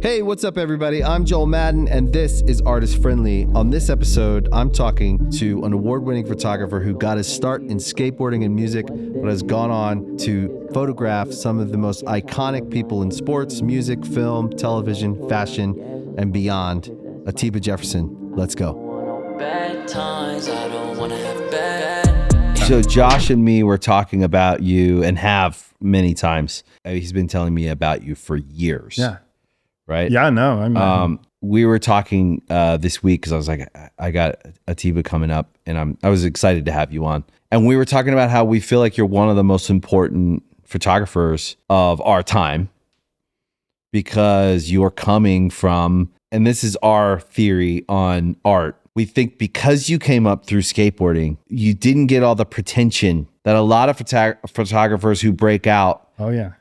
Hey, what's up, everybody? I'm Joel Madden, and this is Artist Friendly. On this episode, I'm talking to an award-winning photographer who got his start in skateboarding and music, but has gone on to photograph some of the most iconic people in sports, music, film, television, fashion, and beyond. Atiba Jefferson. Let's go. So Josh and me were talking about you, and have many times. He's been telling me about you for years. Yeah. Right? Yeah, no. We were talking this week because I was like, I got Atiba coming up, and I was excited to have you on. And we were talking about how we feel like you're one of the most important photographers of our time because you're coming from, and this is our theory on art. We think because you came up through skateboarding, you didn't get all the pretension that a lot of photographers who break out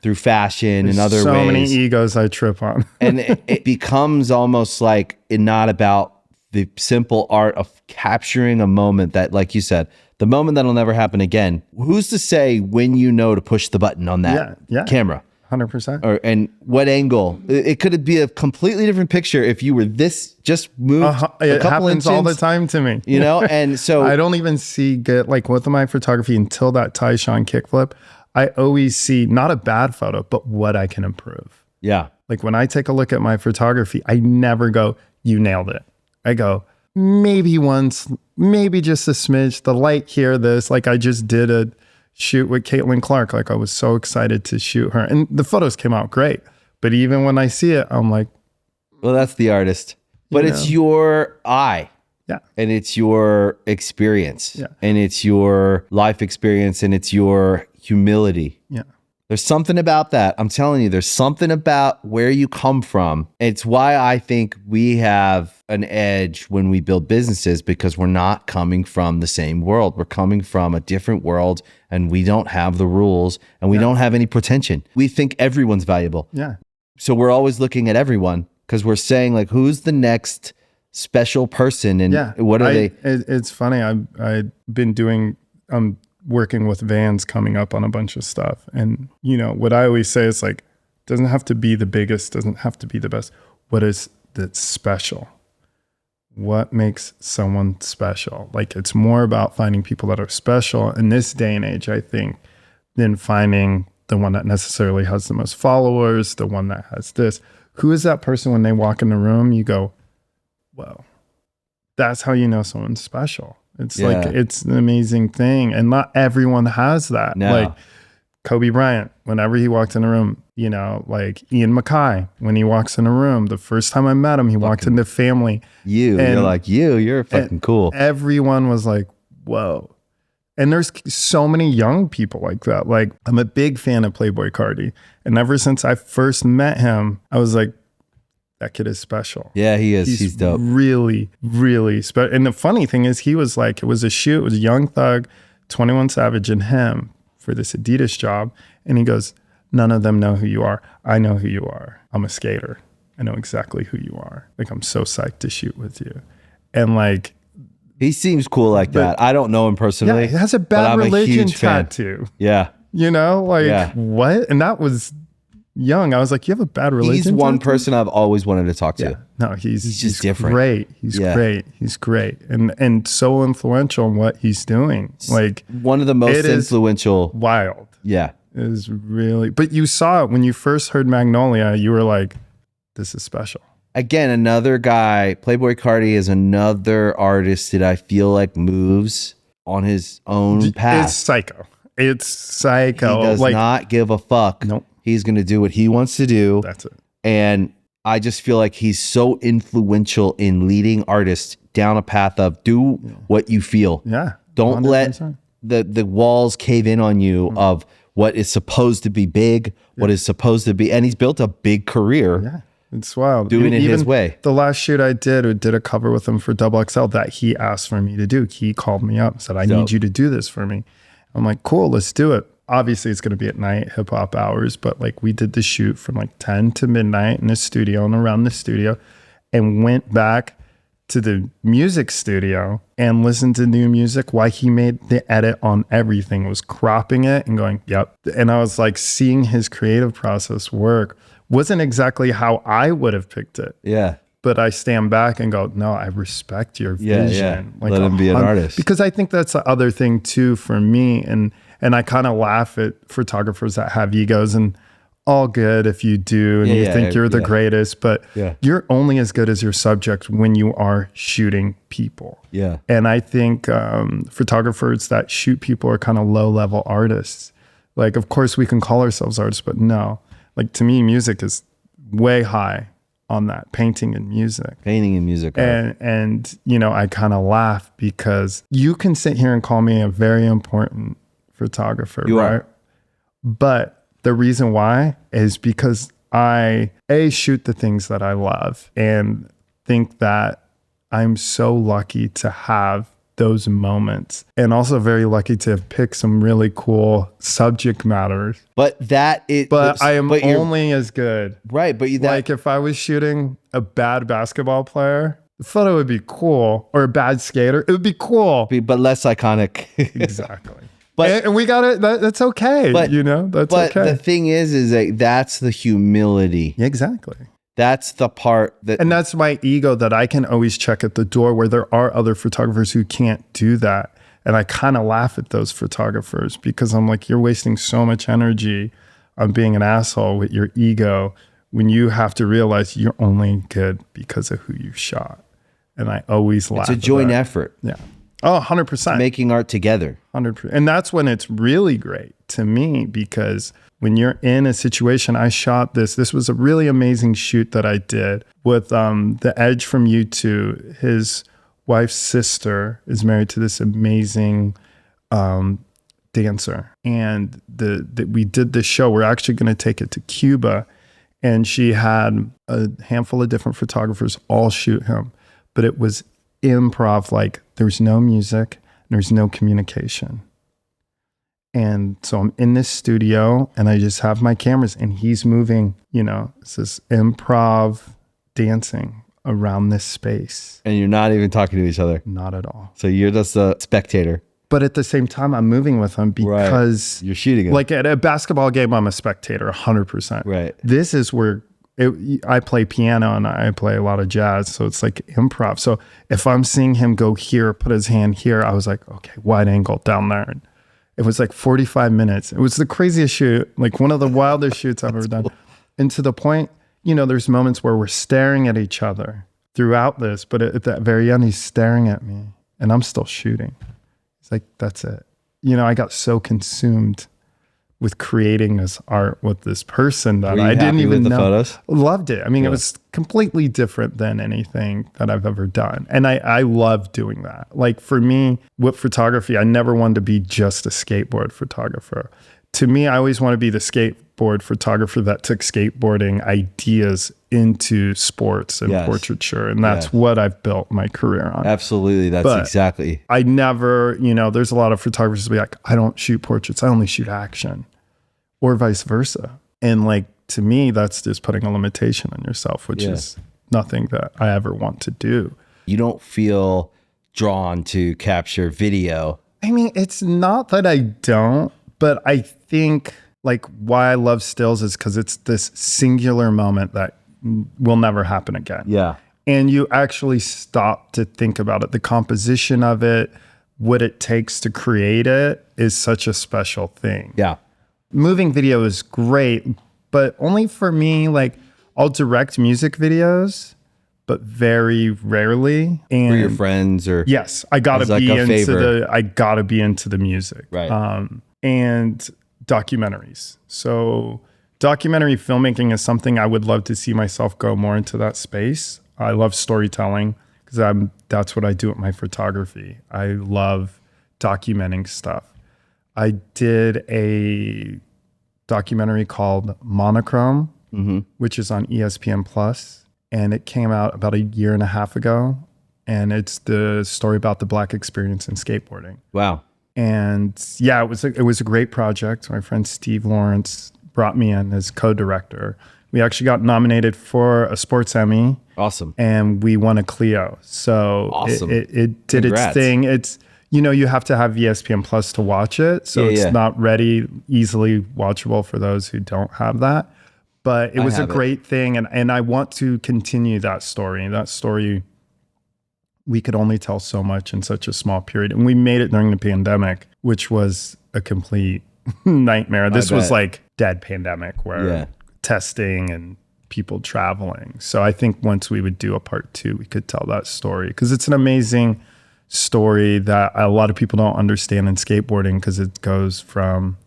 through fashion and other ways. So many egos I trip on. And it becomes almost like not about the simple art of capturing a moment that, like you said, the moment that'll never happen again. Who's to say when you know to push the button on that camera? 100%. And what angle? It could be a completely different picture if you were this, just moved a couple it happens inches, all the time to me. You know? And so I don't even see good, like with my photography until that Tyshawn kickflip, I always see not a bad photo, but what I can improve. Yeah. Like when I take a look at my photography, I never go, you nailed it. I go, maybe once, maybe just a smidge, the light here, this, like I just did a shoot with Caitlin Clark. Like I was so excited to shoot her, and the photos came out great. But even when I see it, I'm like, well, that's the artist, but it's your eye. Yeah. And it's your experience. Yeah. And it's your life experience, and it's your humility. Yeah. There's something about that. I'm telling you, there's something about where you come from. It's why I think we have an edge when we build businesses, because we're not coming from the same world. We're coming from a different world, and we don't have the rules, and we don't have any pretension. We think everyone's valuable. Yeah. So we're always looking at everyone because we're saying, like, who's the next special person, and what are they? It's funny. I've been doing, working with Vans, coming up on a bunch of stuff. And, you know, what I always say is like, doesn't have to be the biggest, doesn't have to be the best. What is that's special? What makes someone special? Like, it's more about finding people that are special in this day and age, I think, than finding the one that necessarily has the most followers, the one that has this. Who is that person when they walk in the room? You go, well, that's how you know someone's special. It's like, it's an amazing thing. And not everyone has that. No. Like Kobe Bryant, whenever he walked in a room, you know, like Ian Mackay, when he walks in a room, the first time I met him, he walked into family. You're like, you're fucking cool. Everyone was like, whoa. And there's so many young people like that. Like, I'm a big fan of Playboi Carti. And ever since I first met him, I was like, that kid is special. Yeah, he is. He's dope. Really, really special. And the funny thing is, he was like, it was a shoot. It was Young Thug, 21 Savage, and him for this Adidas job. And he goes, none of them know who you are. I know who you are. I'm a skater. I know exactly who you are. Like, I'm so psyched to shoot with you. And like, he seems cool like that. I don't know him personally. Yeah, he has a Bad Religion tattoo. Yeah. You know, like what? And that was young. I was like, you have a Bad Religion He's one tattoo? person I've always wanted to talk to. No, he's just different. Great. He's great. He's great. And so influential in what he's doing. Like, one of the most influential. Wild. Yeah. It is really, but you saw it when you first heard Magnolia, you were like, this is special. Again, another guy, Playboi Carti is another artist that I feel like moves on his own path. It's psycho. It's psycho. He does not give a fuck. Nope. He's going to do what he wants to do. That's it. And I just feel like he's so influential in leading artists down a path of do what you feel. Yeah. Don't 100%. Let the walls cave in on you of what is supposed to be big, what is supposed to be. And he's built a big career. Yeah. It's wild. Doing it his way. The last shoot I did a cover with him for XXL that he asked for me to do. He called me up and said, I need you to do this for me. I'm like, cool, let's do it. Obviously, it's going to be at night, hip hop hours, but like we did the shoot from like 10 to midnight in the studio and around the studio and went back to the music studio and listened to new music while he made the edit on everything, was cropping it and going, yep. And I was like, seeing his creative process work wasn't exactly how I would have picked it. Yeah. But I stand back and go, no, I respect your vision. Like, let him be an artist. Because I think that's the other thing too for me. And I kind of laugh at photographers that have egos, and all good if you do, and you think you're the greatest, but you're only as good as your subject when you are shooting people. Yeah. And I think photographers that shoot people are kind of low-level artists. Like, of course, we can call ourselves artists, but no. Like, to me, music is way high on that, painting and music. And you know, I kind of laugh because you can sit here and call me a very important photographer, right? But the reason why is because I shoot the things that I love and think that I'm so lucky to have those moments, and also very lucky to have picked some really cool subject matters. But I am only as good. Right. But like if I was shooting a bad basketball player, the photo would be cool, or a bad skater, it would be cool. But less iconic. Exactly. And we got it. That's okay. But, you know, that's okay. But the thing is that that's the humility. Exactly. That's the part that... And that's my ego that I can always check at the door, where there are other photographers who can't do that. And I kind of laugh at those photographers because I'm like, you're wasting so much energy on being an asshole with your ego when you have to realize you're only good because of who you shot. And I always laugh. It's a joint effort. Yeah. Oh, 100%. Making art together. 100%. And that's when it's really great to me, because when you're in a situation, I shot this. This was a really amazing shoot that I did with the Edge from U2. His wife's sister is married to this amazing dancer. And we did this show. We're actually going to take it to Cuba. And she had a handful of different photographers all shoot him. But it was improv, like there's no music, there's no communication. And so I'm in this studio and I just have my cameras and he's moving, you know, it's this improv dancing around this space. And you're not even talking to each other. Not at all. So you're just a spectator. But at the same time, I'm moving with him because you're shooting it. Like at a basketball game, I'm a spectator 100%. Right. This is where I play piano and I play a lot of jazz. So it's like improv. So if I'm seeing him go here, put his hand here, I was like, okay, wide angle down there. And it was like 45 minutes. It was the craziest shoot, like one of the wildest shoots I've ever done. And to the point, you know, there's moments where we're staring at each other throughout this, but at that very end, he's staring at me and I'm still shooting. It's like, that's it. You know, I got so consumed with creating this art with this person that I didn't even know. Photos? Loved it. I mean, it was completely different than anything that I've ever done. And I love doing that. Like for me, with photography, I never wanted to be just a skateboard photographer. To me, I always want to be the skateboard photographer that took skateboarding ideas into sports and portraiture. And that's what I've built my career on. Absolutely. That's exactly. I never, you know, there's a lot of photographers who be like, I don't shoot portraits. I only shoot action, or vice versa. And like, to me, that's just putting a limitation on yourself, which is nothing that I ever want to do. You don't feel drawn to capture video. I mean, it's not that I don't, but I think like why I love stills is because it's this singular moment that will never happen again. Yeah. And you actually stop to think about it. The composition of it, what it takes to create it is such a special thing. Yeah. Moving video is great, but only for me. Like I'll direct music videos, but very rarely. And for your friends, or yes, I gotta be into the music. Right. And documentaries. So documentary filmmaking is something I would love to see myself go more into that space. I love storytelling because that's what I do with my photography. I love documenting stuff. I did a documentary called Monochrome, which is on ESPN Plus, and it came out about 1.5 years ago. And it's the story about the Black experience in skateboarding. Wow. And yeah, it was a great project. My friend Steve Lawrence brought me in as co-director. We actually got nominated for a Sports Emmy. Awesome. And we won a Clio. So Awesome. it did Congrats. its thing. It's, you have to have ESPN Plus to watch it. So it's not ready, easily watchable for those who don't have that. But it was a great thing. And I want to continue that story. That story, we could only tell so much in such a small period. And we made it during the pandemic, which was a complete nightmare. This was like dead pandemic where testing and people traveling. So I think once we would do a part 2, we could tell that story, because it's an amazing story that a lot of people don't understand in skateboarding, because it goes from,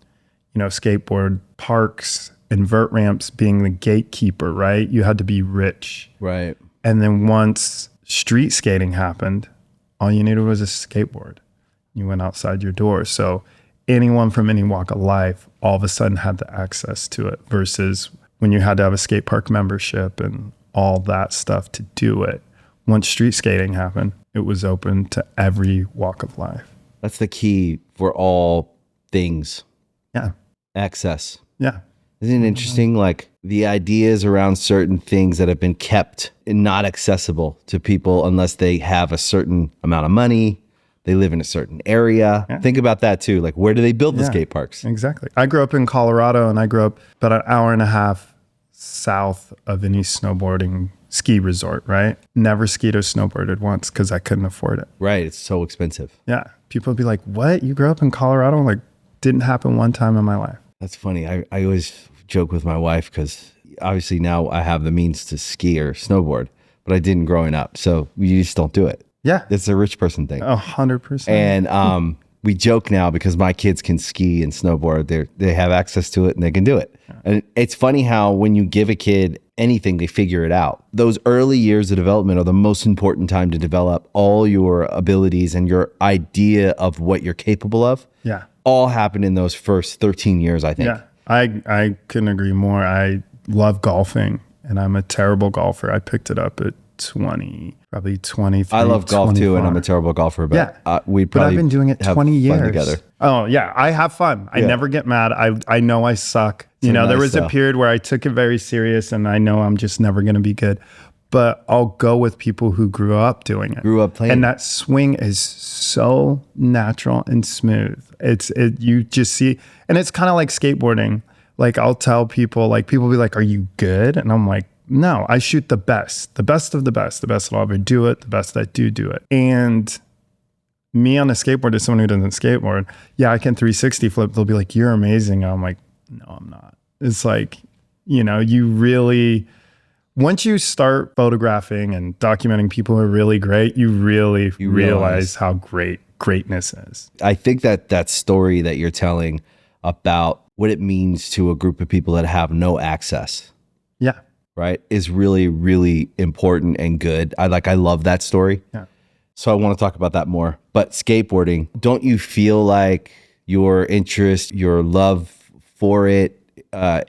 skateboard parks and vert ramps being the gatekeeper, right? You had to be rich. Right. And then once street skating happened, all you needed was a skateboard. You went outside your door. So anyone from any walk of life all of a sudden had the access to it, versus when you had to have a skate park membership and all that stuff to do it. Once street skating happened, it was open to every walk of life. That's the key for all things. Yeah. Access. Yeah. Isn't it interesting? Like the ideas around certain things that have been kept and not accessible to people unless they have a certain amount of money, they live in a certain area. Yeah. Think about that too. Like, where do they build the skate parks? Exactly. I grew up in Colorado, and I grew up about an hour and a half south of any snowboarding ski resort, right? Never skied or snowboarded once because I couldn't afford it. Right. It's so expensive. Yeah. People would be like, what? You grew up in Colorado? I'm like, didn't happen one time in my life. That's funny. I always joke with my wife, because obviously now I have the means to ski or snowboard, but I didn't growing up. So you just don't do it. Yeah. It's a rich person thing. 100%. And we joke now because my kids can ski and snowboard. They have access to it and they can do it. Yeah. And it's funny how when you give a kid anything, they figure it out. Those early years of development are the most important time to develop all your abilities and your idea of what you're capable of. Yeah. All happen in those first 13 years, I think. Yeah. I couldn't agree more. I love golfing, and I'm a terrible golfer. I picked it up at 20, probably 23. I love golf 24. Too, and I'm a terrible golfer, but I've been doing it 20 years together. Oh yeah, I have fun. I never get mad. I know I suck. There was a period where I took it very serious, and I know I'm just never going to be good. But I'll go with people who grew up doing it. Grew up playing. And that swing is so natural and smooth. You just see, and it's kind of like skateboarding. Like I'll tell people, like people will be like, are you good? And I'm like, no, I shoot the best of the best, the best that'll ever do it, the best that do it. And me on a skateboard is someone who doesn't skateboard. Yeah, I can 360 flip. They'll be like, you're amazing. And I'm like, no, I'm not. It's like, you really, once you start photographing and documenting people who are really great, you really realize how great greatness is. I think that story that you're telling about what it means to a group of people that have no access. Yeah. Right. Is really, really important and good. I love that story. Yeah. So I want to talk about that more. But skateboarding, don't you feel like your interest, your love for it,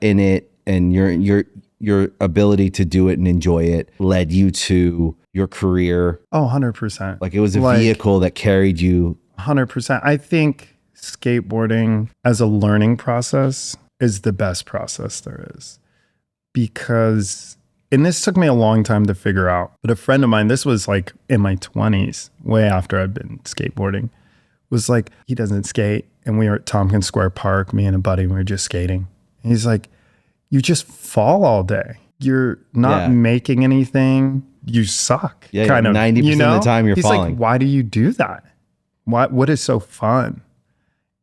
in it, and your ability to do it and enjoy it led you to your career? Oh, 100%. Like it was a vehicle that carried you. 100%. I think skateboarding as a learning process is the best process there is, because, and this took me a long time to figure out, but a friend of mine, this was like in my 20s, way after I'd been skateboarding, was like, he doesn't skate. And we were at Tompkins Square Park, me and a buddy, we were just skating. And he's like, you just fall all day. You're not making anything. You suck. Yeah, kind of 90% of the time you're falling. He's like, why do you do that? What is so fun?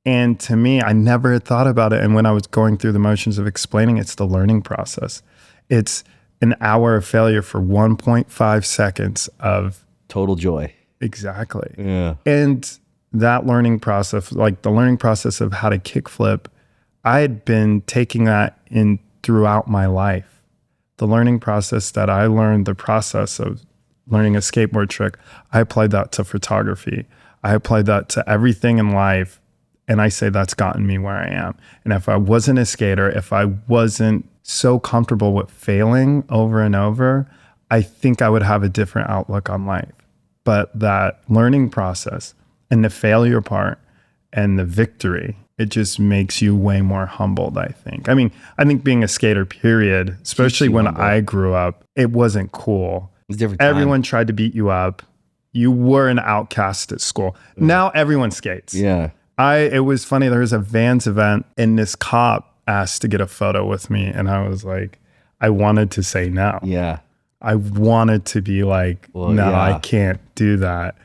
And to me, I never had thought about it. And when I was going through the motions of explaining, it's the learning process. It's an hour of failure for 1.5 seconds of total joy. Exactly. Yeah. And that learning process, like the learning process of how to kickflip, I had been taking that in throughout my life. The learning process that I learned, the process of learning a skateboard trick, I applied that to photography. I applied that to everything in life. And I say that's gotten me where I am. And if I wasn't a skater, if I wasn't so comfortable with failing over and over, I think I would have a different outlook on life. But that learning process and the failure part and the victory, it just makes you way more humbled, I think. I mean, I think being a skater, period, especially when I grew up, it wasn't cool. It's a different time. Everyone tried to beat you up. You were an outcast at school. Now everyone skates. Yeah. It was funny. There was a Vans event and this cop asked to get a photo with me. And I was like, I wanted to say no. Yeah. I wanted to be like, no, I can't do that.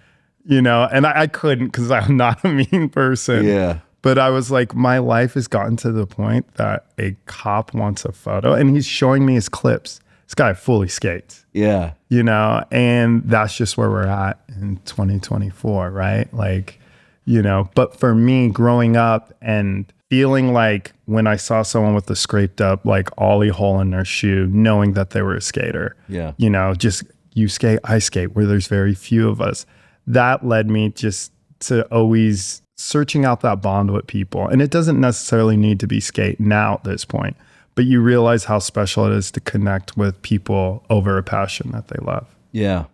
You know, and I couldn't because I'm not a mean person. Yeah. But I was like, my life has gotten to the point that a cop wants a photo and he's showing me his clips. This guy fully skates. Yeah. You know, and that's just where we're at in 2024, right? Like, you know, but for me growing up and feeling like when I saw someone with a scraped up, like ollie hole in their shoe, knowing that they were a skater, you know, just you skate, I skate, where there's very few of us. That led me just to always searching out that bond with people. And it doesn't necessarily need to be skate now at this point, but you realize how special it is to connect with people over a passion that they love. Yeah.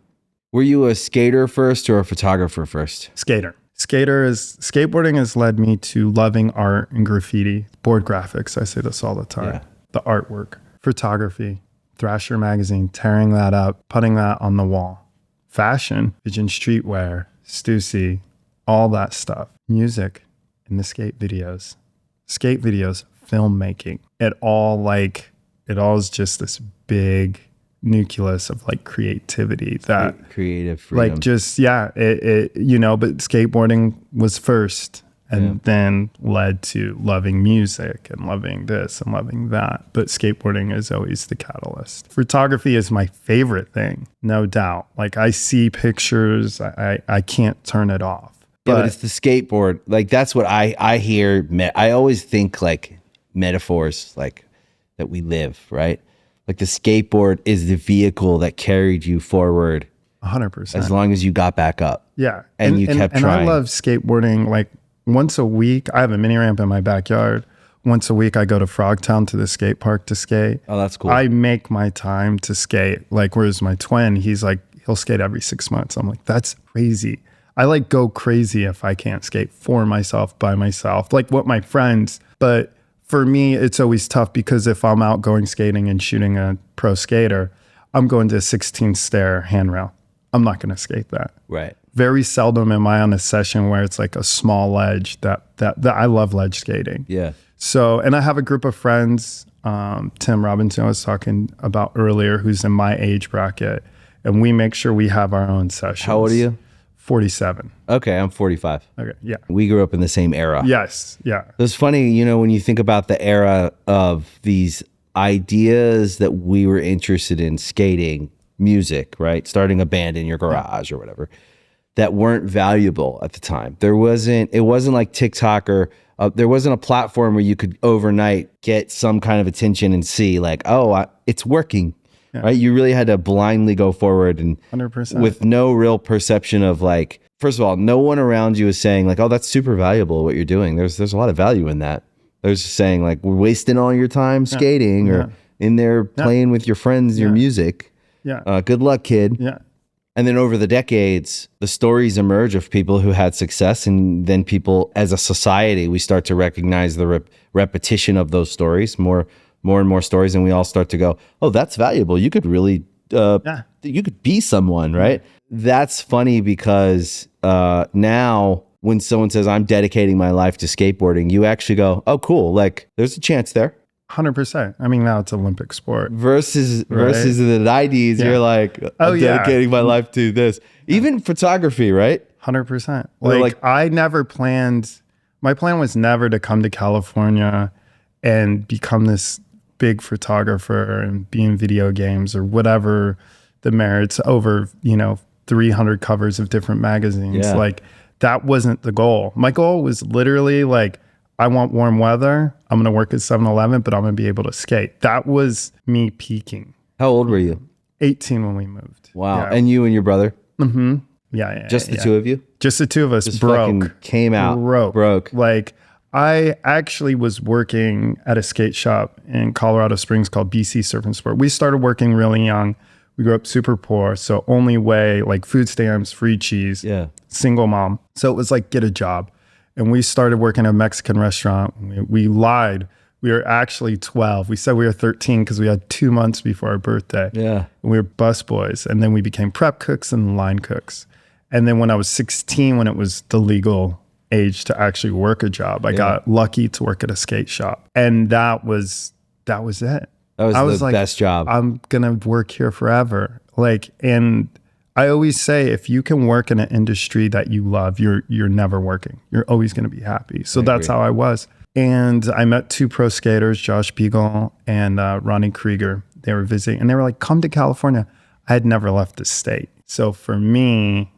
Were you a skater first or a photographer first? Skater. Skateboarding has led me to loving art and graffiti, board graphics. I say this all the time. Yeah. The artwork, photography, Thrasher magazine, tearing that up, putting that on the wall, fashion, Pigeon streetwear, Stussy, all that stuff, music, and the skate videos, filmmaking. It all is just this big nucleus of like creativity that creative freedom. Like just it you know, but skateboarding was first and then led to loving music and loving this and loving that, but skateboarding is always the catalyst. Photography is my favorite thing, no doubt. Like I see pictures, I can't turn it off. But it's the skateboard. Like that's what I hear. I always think like metaphors like that we live, right? Like the skateboard is the vehicle that carried you forward 100%. as long as you got back up. Yeah. And you kept trying. And I love skateboarding. Like once a week, I have a mini ramp in my backyard. Once a week, I go to Frogtown to the skate park to skate. Oh, that's cool. I make my time to skate. Like, whereas my twin, he's like, he'll skate every 6 months. I'm like, that's crazy. I like go crazy if I can't skate for myself, by myself, like with my friends. But for me, it's always tough because if I'm out going skating and shooting a pro skater, I'm going to a 16 stair handrail. I'm not going to skate that. Right. Very seldom am I on a session where it's like a small ledge that I love ledge skating. Yeah. So, and I have a group of friends, Tim Robinson I was talking about earlier, who's in my age bracket, and we make sure we have our own sessions. How old are you? 47. Okay, I'm 45. Okay, yeah. We grew up in the same era. Yes, yeah. It's funny, you know, when you think about the era of these ideas that we were interested in, skating, music, right? Starting a band in your garage or whatever, that weren't valuable at the time. It wasn't like TikTok or there wasn't a platform where you could overnight get some kind of attention and see like, it's working. Yeah. Right? You really had to blindly go forward and 100%. With no real perception of like, first of all, no one around you is saying like, oh, that's super valuable what you're doing. There's a lot of value in that. They're just saying like, we're wasting all your time skating or in there playing with your friends, your music. Yeah. Good luck, kid. Yeah. And then over the decades, the stories emerge of people who had success. And then people as a society, we start to recognize the repetition of those stories, more and more stories, and we all start to go, oh, that's valuable. You could really, you could be someone, right? That's funny because now when someone says, I'm dedicating my life to skateboarding, you actually go, oh, cool. Like there's a chance there. 100%. I mean, now it's Olympic sport. Versus the 90s, you're like, I'm dedicating my life to this. Even photography, right? 100%. Like I never planned, my plan was never to come to California and become this big photographer and be in video games or whatever the merits over, 300 covers of different magazines. Yeah. Like that wasn't the goal. My goal was literally like, I want warm weather. I'm going to work at 7-Eleven, but I'm going to be able to skate. That was me peaking. How old were you? 18 when we moved. Wow. Yeah. And you and your brother? Mm-hmm. Yeah. Just the two of you? Just the two of us. Just broke. Came out. Broke. Like I actually was working at a skate shop in Colorado Springs called BC Surf and Sport. We started working really young. We grew up super poor. So only way, like food stamps, free cheese, single mom. So it was like, get a job. And we started working at a Mexican restaurant. We lied. We were actually 12. We said we were 13 because we had 2 months before our birthday. Yeah. And we were bus boys. And then we became prep cooks and line cooks. And then when I was 16, when it was the legal age to actually work a job, I got lucky to work at a skate shop. And that was it. That was the best job. I'm going to work here forever. And I always say, if you can work in an industry that you love, you're never working. You're always going to be happy. So that's how I was. And I met 2 pro skaters, Josh Beagle and Ronnie Krieger. They were visiting and they were like, come to California. I had never left the state. So for me,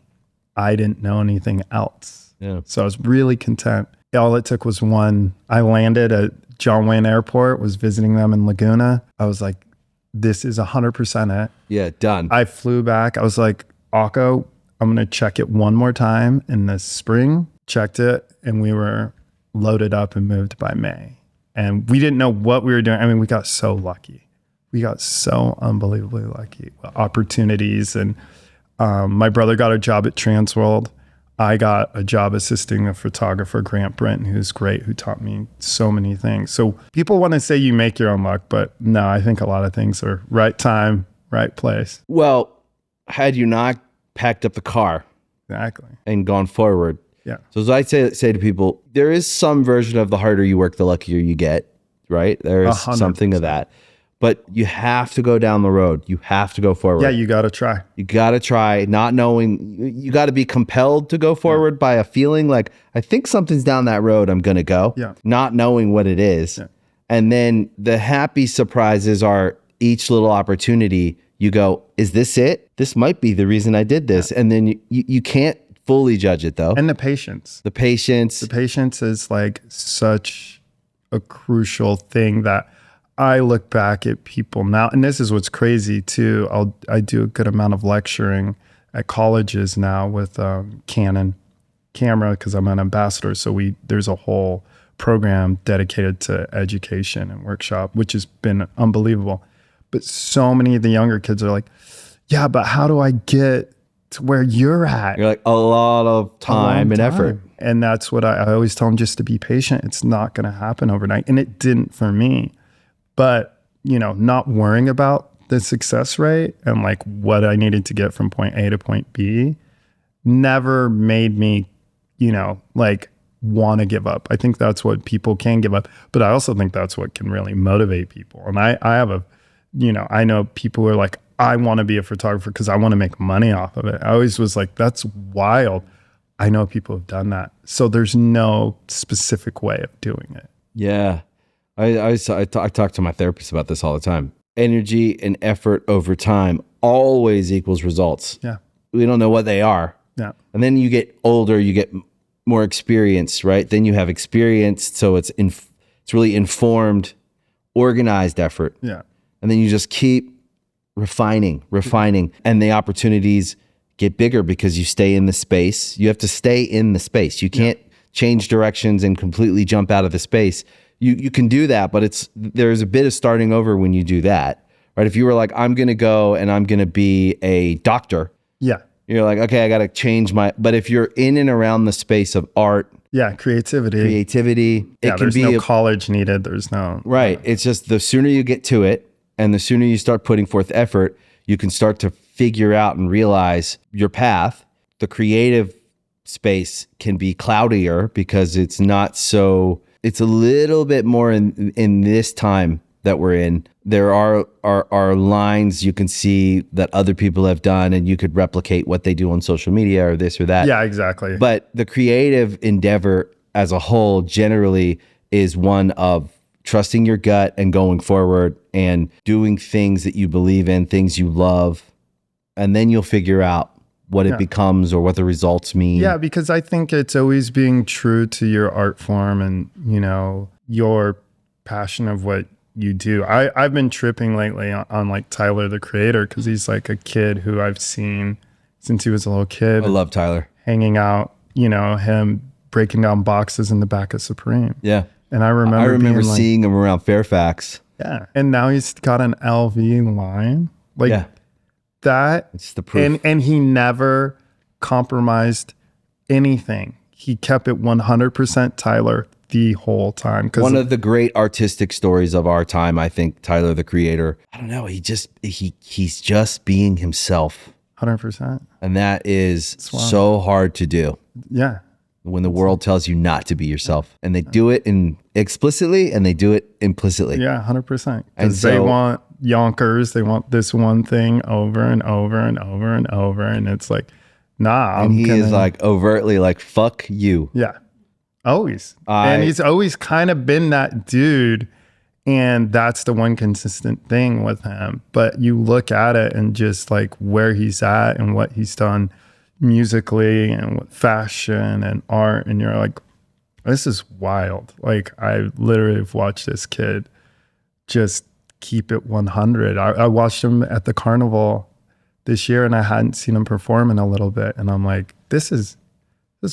I didn't know anything else. Yeah. So I was really content. All it took was one. I landed at John Wayne Airport, was visiting them in Laguna. I was like, this is 100% it. Yeah, done. I flew back. I was like, Akko, I'm going to check it one more time in the spring. Checked it, and we were loaded up and moved by May. And we didn't know what we were doing. I mean, we got so lucky. We got so unbelievably lucky. Opportunities. And my brother got a job at Transworld. I got a job assisting a photographer, Grant Brenton, who's great, who taught me so many things. So people want to say you make your own luck, but no, I think a lot of things are right time, right place. Well, had you not packed up the car Exactly. and gone forward. Yeah. So as I say to people, there is some version of the harder you work, the luckier you get, right? There is 100%. something of that. But you have to go down the road. You have to go forward. Yeah, you got to try. You got to try, not knowing. You got to be compelled to go forward by a feeling like, I think something's down that road, I'm going to go. Yeah. Not knowing what it is. Yeah. And then the happy surprises are each little opportunity. You go, is this it? This might be the reason I did this. And then you can't fully judge it though. And the patience. The patience. The patience is like such a crucial thing that I look back at people now, and this is what's crazy too. I do a good amount of lecturing at colleges now with Canon camera because I'm an ambassador. So there's a whole program dedicated to education and workshop, which has been unbelievable. But so many of the younger kids are like, yeah, but how do I get to where you're at? You're like, a lot of time and effort. And that's what I always tell them, just to be patient. It's not going to happen overnight. And it didn't for me. But, not worrying about the success rate and like what I needed to get from point A to point B never made me, like want to give up. I think that's what people can give up. But I also think that's what can really motivate people. And I have I know people who are like, I want to be a photographer because I want to make money off of it. I always was like, that's wild. I know people have done that. So there's no specific way of doing it. Yeah. I talk to my therapist about this all the time. Energy and effort over time always equals results. Yeah. We don't know what they are. Yeah. And then you get older, you get more experience, right? Then you have experience. So it's really informed, organized effort. Yeah. And then you just keep refining, and the opportunities get bigger because you stay in the space. You have to stay in the space. You can't change directions and completely jump out of the space. You can do that, but there's a bit of starting over when you do that, right? If you were like, I'm going to go and I'm going to be a doctor. Yeah. You're like, okay, I got to change but if you're in and around the space of art. Yeah. Creativity. It can there's be no college needed. There's no. Right. It's just the sooner you get to it and the sooner you start putting forth effort, you can start to figure out and realize your path. The creative space can be cloudier because it's not so. It's a little bit more in this time that we're in. There are lines you can see that other people have done, and you could replicate what they do on social media or this or that. Yeah, exactly. But the creative endeavor as a whole generally is one of trusting your gut and going forward and doing things that you believe in, things you love, and then you'll figure out what it becomes or what the results mean. Yeah, because I think it's always being true to your art form and, your passion of what you do. I've been tripping lately on like Tyler, the Creator, because he's like a kid who I've seen since he was a little kid. I love Tyler. Hanging out, him breaking down boxes in the back of Supreme. Yeah. And I remember seeing him around Fairfax. Yeah. And now he's got an LV line. Like that. It's the proof. And he never compromised anything. He kept it 100% Tyler the whole time. One of the great artistic stories of our time, I think, Tyler, the Creator, I don't know, he's just being himself. 100%. And that is so hard to do. Yeah. When the world tells you not to be yourself, and they do it explicitly and they do it implicitly. Yeah, 100%. Because they want Yonkers, they want this one thing over and over and over and over, and it's like, nah. And he is like overtly like, fuck you. Yeah, always. And he's always kind of been that dude, and that's the one consistent thing with him. But you look at it and just like where he's at and what he's done musically and with fashion and art, and you're like, this is wild. Like, I literally have watched this kid just keep it 100. I watched him at the carnival this year, and I hadn't seen him perform in a little bit, and I'm like, this is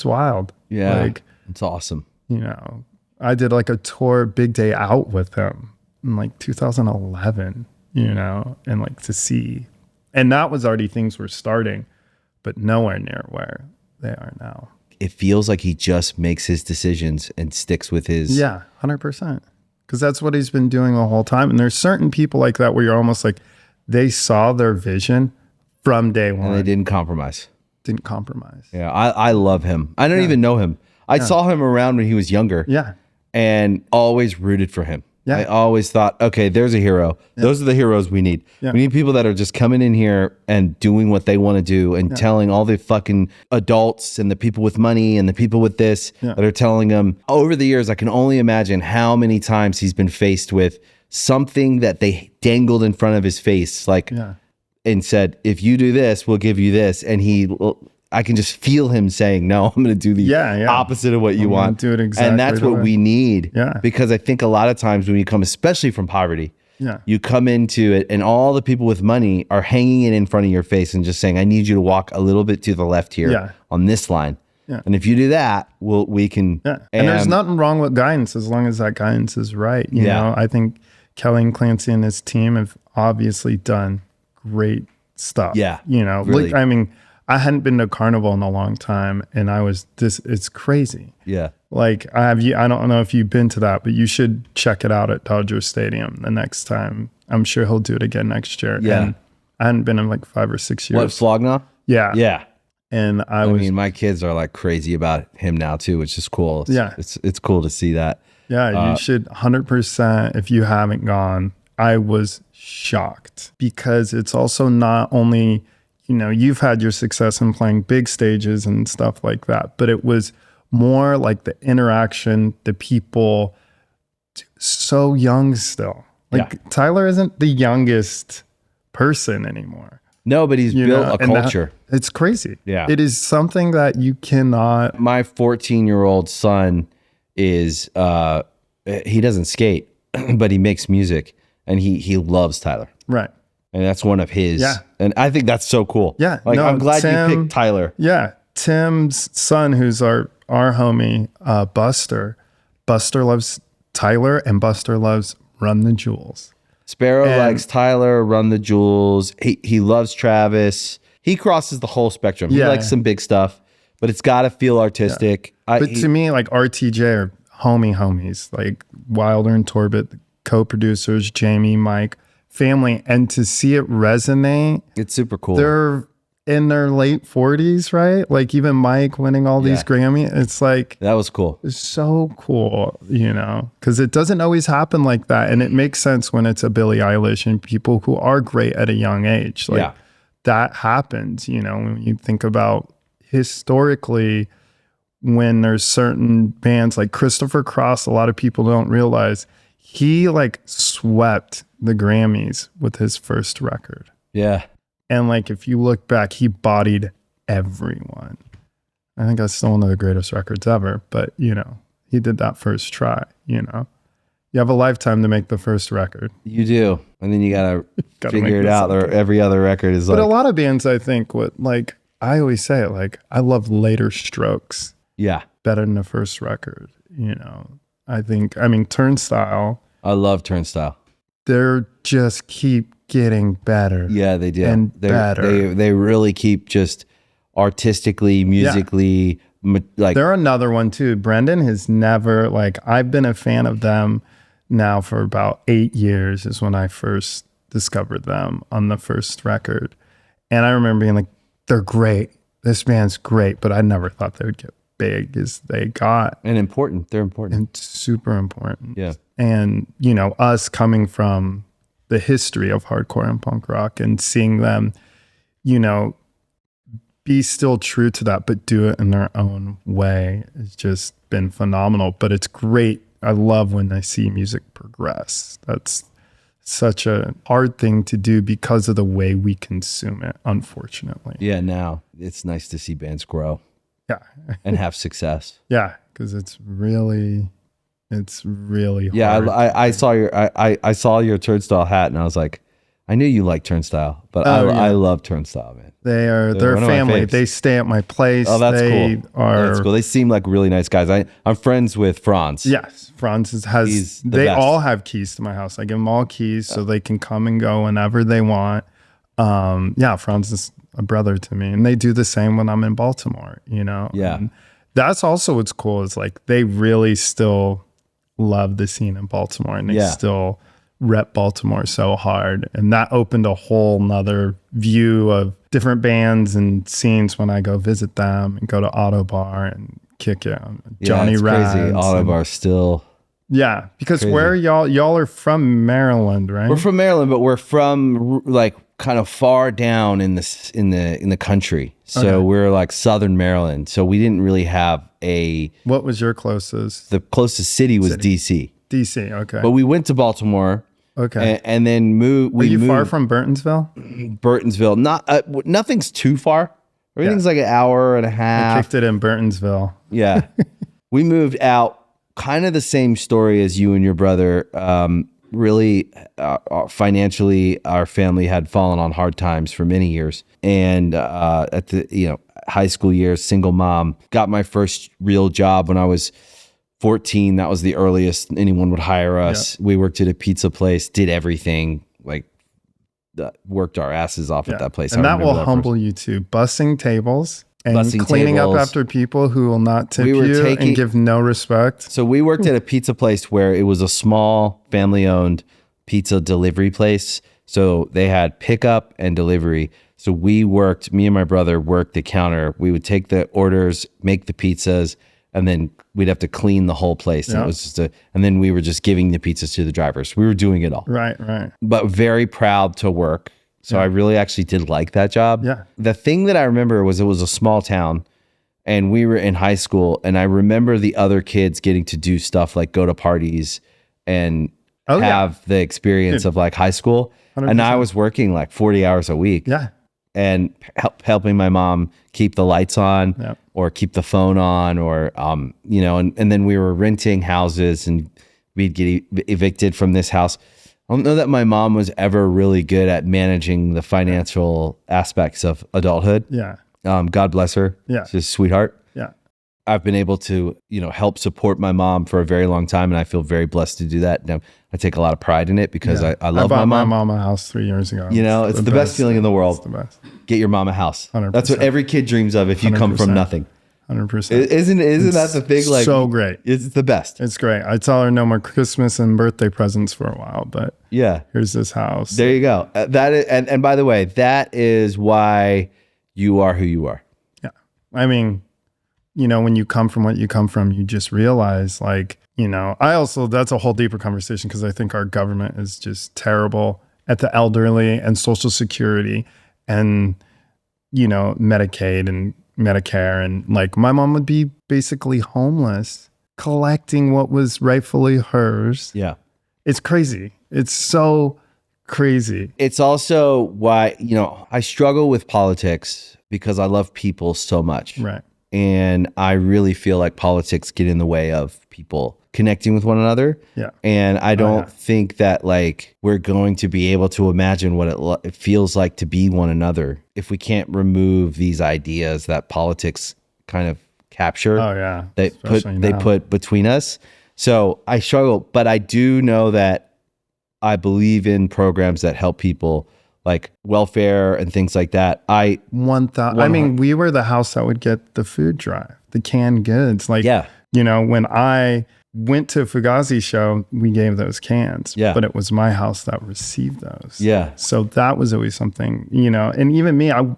wild. Yeah, like, it's awesome. You know, I did like a tour, Big Day Out with him in like 2011, you know, and like to see, and that was already things were starting, but nowhere near where they are now. It feels like he just makes his decisions and sticks with his. Yeah, 100%. Because that's what he's been doing the whole time. And there's certain people like that where you're almost like, they saw their vision from day one. And they didn't compromise. Didn't compromise. Yeah, I love him. I don't even know him. I saw him around when he was younger. Yeah. And always rooted for him. Yeah. I always thought, okay, there's a hero. Yeah. Those are the heroes we need. Yeah. We need people that are just coming in here and doing what they want to do and telling all the fucking adults and the people with money and the people with this that are telling him. Over the years, I can only imagine how many times he's been faced with something that they dangled in front of his face, like, and said, if you do this, we'll give you this. And I can just feel him saying, no, I'm going to do the opposite of what you want. Do it exactly. And that's what we need. Yeah. Because I think a lot of times when you come, especially from poverty, you come into it and all the people with money are hanging it in front of your face and just saying, I need you to walk a little bit to the left here on this line. Yeah. And if you do that, we can. Yeah. And there's nothing wrong with guidance as long as that guidance is right. You know, I think Kelly and Clancy and his team have obviously done great stuff. Yeah. You know, really. I mean, I hadn't been to Carnival in a long time, and it's crazy. Yeah. Like, I don't know if you've been to that, but you should check it out at Dodger Stadium the next time. I'm sure he'll do it again next year. Yeah. And I hadn't been in like 5 or 6 years. What, Flogna? Yeah. Yeah. And I mean, my kids are like crazy about him now too, which is cool. It's cool to see that. Yeah, you should 100%. If you haven't gone, I was shocked because it's also not only, you know, you've had your success in playing big stages and stuff like that, but it was more like the interaction, the people, so young still. Like Tyler isn't the youngest person anymore. No, but he's built a culture. It's crazy. Yeah. It is something that you cannot. My 14-year-old son is, he doesn't skate, but he makes music and he loves Tyler. Right. And that's one of his. Yeah. And I think that's so cool. Yeah. Like, I'm glad you picked Tyler. Yeah. Tim's son, who's our homie, Buster. Buster loves Tyler and Buster loves Run the Jewels. Sparrow likes Tyler, Run the Jewels. He loves Travis. He crosses the whole spectrum. He likes some big stuff, but it's got to feel artistic. Yeah. But to me, like RTJ are homies, like Wilder and Torbett, co-producers, Jamie, Mike, family. And to see it resonate. It's super cool. They're in their late 40s, right? Like even Mike winning all these Grammy. It's like, that was cool. It's so cool, you know, because it doesn't always happen like that. And it makes sense when it's a Billie Eilish and people who are great at a young age. Like that happens, you know, when you think about historically, when there's certain bands like Christopher Cross, a lot of people don't realize he like swept the Grammys with his first record. Yeah. And like, if you look back, he bodied everyone. I think that's still one of the greatest records ever. But, you know, he did that first try, you know. You have a lifetime to make the first record. You do. And then you got to figure it out. Or every other record is But a lot of bands, I think, like, I always say it, like, I love later strokes. Yeah. Better than the first record, you know. I mean, Turnstile. I love Turnstile. They're just keep getting better. Yeah, they do. And better. They really keep just artistically, musically, like They're another one too. Brendan has never, like, I've been a fan of them now for about 8 years is when I first discovered them on the first record. And I remember being like, they're great. This band's great, but I never thought they would get big as they got. and important. They're important. And super important. Yeah. And, you know, us coming from the history of hardcore and punk rock and seeing them, you know, be still true to that, but do it in their own way has just been phenomenal. But it's great. I love when I see music progress. That's such a hard thing to do because of the way we consume it, unfortunately. Yeah, now it's nice to see bands grow Yeah. and have success. Yeah, because it's really Yeah, hard. I saw your Turnstile hat, and I was like, I knew you liked Turnstile, but Oh, yeah. I love Turnstile, man. They're one of my family. faves. They stay at my place. Oh, that's they cool. Are, That's cool. They seem like really nice guys. I'm friends with Franz. Yes, Franz He's has. the They best. all have keys to my house. I give them all keys so they can come and go whenever they want. Yeah, Franz is a brother to me, and they do the same when I'm in Baltimore. You know. Yeah. And that's also what's cool is like they really still love the scene in Baltimore, and they Yeah. still rep Baltimore so hard, and that opened a whole nother view of different bands and scenes when I go visit them and go to Auto Bar and kick it on Johnny it's Rads. crazy. Autobar still. Yeah, because Crazy. where y'all are from Maryland, right? We're from Maryland, but we're from like kind of far down in the country. So Okay. we're like Southern Maryland. So we didn't really have What was your closest? the closest city was DC. DC. Okay. But we went to Baltimore. Okay. And then moved. Are you far from Burtonsville? Burtonsville? Not nothing's too far. Everything's like an hour and a I half. kicked it in Burtonsville. Yeah, we moved out. Kind of the same story as you and your brother. Really, financially, our family had fallen on hard times for many years, and at the high school years, single mom, got my first real job when I was 14. That was the earliest anyone would hire us. We worked at a pizza place, did everything, like worked our asses off at that place. And I that will remember humble you too. Bussing tables and Bussing cleaning tables. up after people who will not tip We were you taking- and give no respect. So we worked at a pizza place where it was a small family-owned pizza delivery place. So they had pickup and delivery. So me and my brother worked the counter. We would take the orders, make the pizzas, and then we'd have to clean the whole place. And Yeah. it was just and then we were just giving the pizzas to the drivers. We were doing it all. Right. But very proud to work. So I really actually did like that job. Yeah. The thing that I remember was it was a small town and we were in high school, and I remember the other kids getting to do stuff like go to parties and have the experience of like high school. 100%. And I was working like 40 hours a week Yeah. and helping my mom keep the lights on Yeah. or keep the phone on or, and then we were renting houses and we'd get evicted from this house. I don't know that my mom was ever really good at managing the financial aspects of adulthood. Yeah. God bless her. Yeah. She's a sweetheart. Yeah. I've been able to, help support my mom for a very long time, and I feel very blessed to do that. Now, I take a lot of pride in it because I love bought my mom. my mom a house 3 years ago. It's the best feeling in the world. It's the best. Get your mom a house. 100%. That's what every kid dreams of if you come from 100%. nothing. 100%. Isn't that the thing? Like, so great. It's the best. It's great. I tell her no more Christmas and birthday presents for a while, but Yeah. here's this house. There you go. That is, and by the way, that is why you are who you are. Yeah. I mean, when you come from what you come from, you just realize that's a whole deeper conversation because I think our government is just terrible at the elderly and Social Security and, Medicaid and Medicare. And like my mom would be basically homeless collecting what was rightfully hers. Yeah. It's crazy. It's so crazy. It's also why, I struggle with politics because I love people so much. Right. And I really feel like politics get in the way of people connecting with one another. Yeah. And I don't think that like we're going to be able to imagine what it feels like to be one another if we can't remove these ideas that politics kind of capture. Oh yeah. They put between us. So I struggle, but I do know that I believe in programs that help people like welfare and things like that. 1,000. I mean, we were the house that would get the food drive, the canned goods. Like, when I went to a Fugazi show, we gave those cans. Yeah. But it was my house that received those. Yeah. So that was always something, and even me, I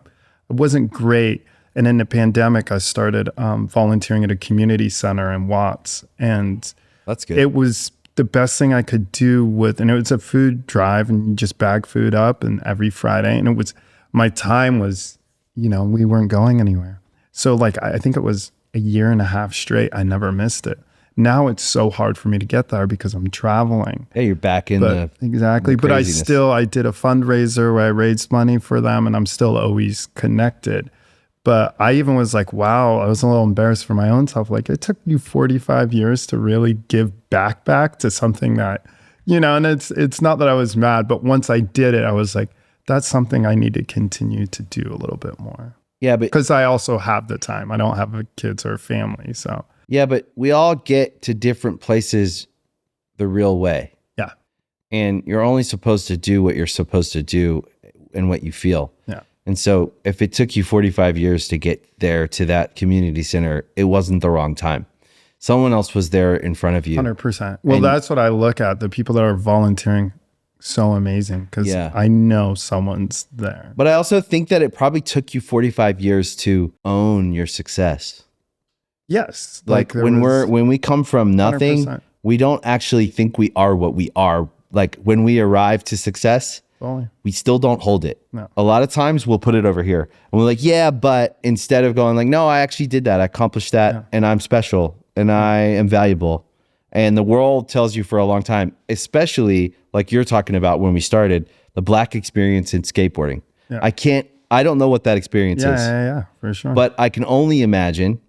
wasn't great. And in the pandemic, I started volunteering at a community center in Watts. And that's good. It was the best thing I could do and it was a food drive, and you just bag food up, and every Friday. And my time was, we weren't going anywhere. So like, I think it was a year and a half straight. I never missed it. Now it's so hard for me to get there because I'm traveling. Hey, you're back in exactly. But I did a fundraiser where I raised money for them, and I'm still always connected. But I even was like, wow, I was a little embarrassed for my own self. Like, it took you 45 years to really give back to something that, and it's not that I was mad, but once I did it, I was like, that's something I need to continue to do a little bit more. Yeah, but because I also have the time. I don't have kids or a family, so. Yeah, but we all get to different places the real way. Yeah. And you're only supposed to do what you're supposed to do and what you feel. Yeah. And so if it took you 45 years to get there to that community center, it wasn't the wrong time. Someone else was there in front of you. 100%. Well, that's what I look at. The people that are volunteering, so amazing, because I know someone's there. But I also think that it probably took you 45 years to own your success. Yes. Like when we come from nothing, 100%. We don't actually think we are what we are. Like when we arrive to success, we still don't hold it. No. A lot of times we'll put it over here and we're like, yeah, but instead of going like, no, I actually did that. I accomplished that and I'm special and I am valuable. And the world tells you for a long time, especially like you're talking about when we started, the Black experience in skateboarding. Yeah. I don't know what that experience is. Yeah, for sure. But I can only imagine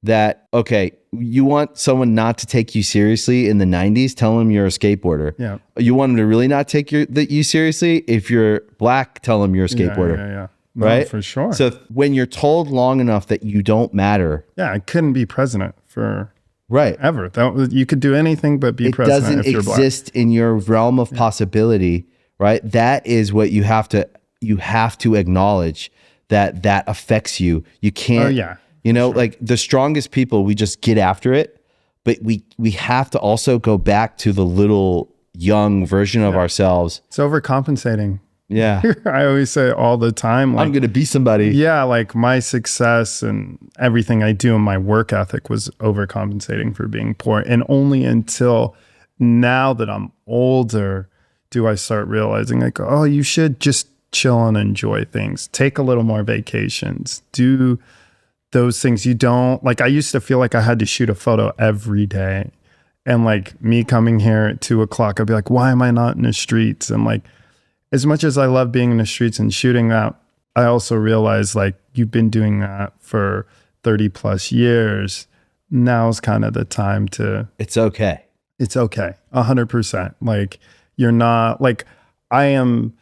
that, okay, you want someone not to take you seriously in the 90s, tell them you're a skateboarder. Yeah. You want them to really not take you seriously? If you're Black, tell them you're a skateboarder. Yeah. No, right? For sure. So when you're told long enough that you don't matter. Yeah, I couldn't be president for right ever. You could do anything but be president if you're Black. It doesn't exist in your realm of possibility, right? That is what you have to acknowledge that affects you. You can't. Oh, yeah. Like the strongest people, we just get after it, but we have to also go back to the little young version of ourselves. It's overcompensating. Yeah. I always say all the time, like, I'm going to be somebody. Yeah. Like my success and everything I do and my work ethic was overcompensating for being poor. And only until now that I'm older, do I start realizing like, oh, you should just chill and enjoy things. Take a little more vacations. Do those things you don't like. I used to feel like I had to shoot a photo every day, and like me coming here at 2:00, I'd be like, why am I not in the streets? And like, as much as I love being in the streets and shooting that, I also realize like you've been doing that for 30 plus years. Now's kind of the time to. It's okay. It's okay. 100%. Like you're not like, I am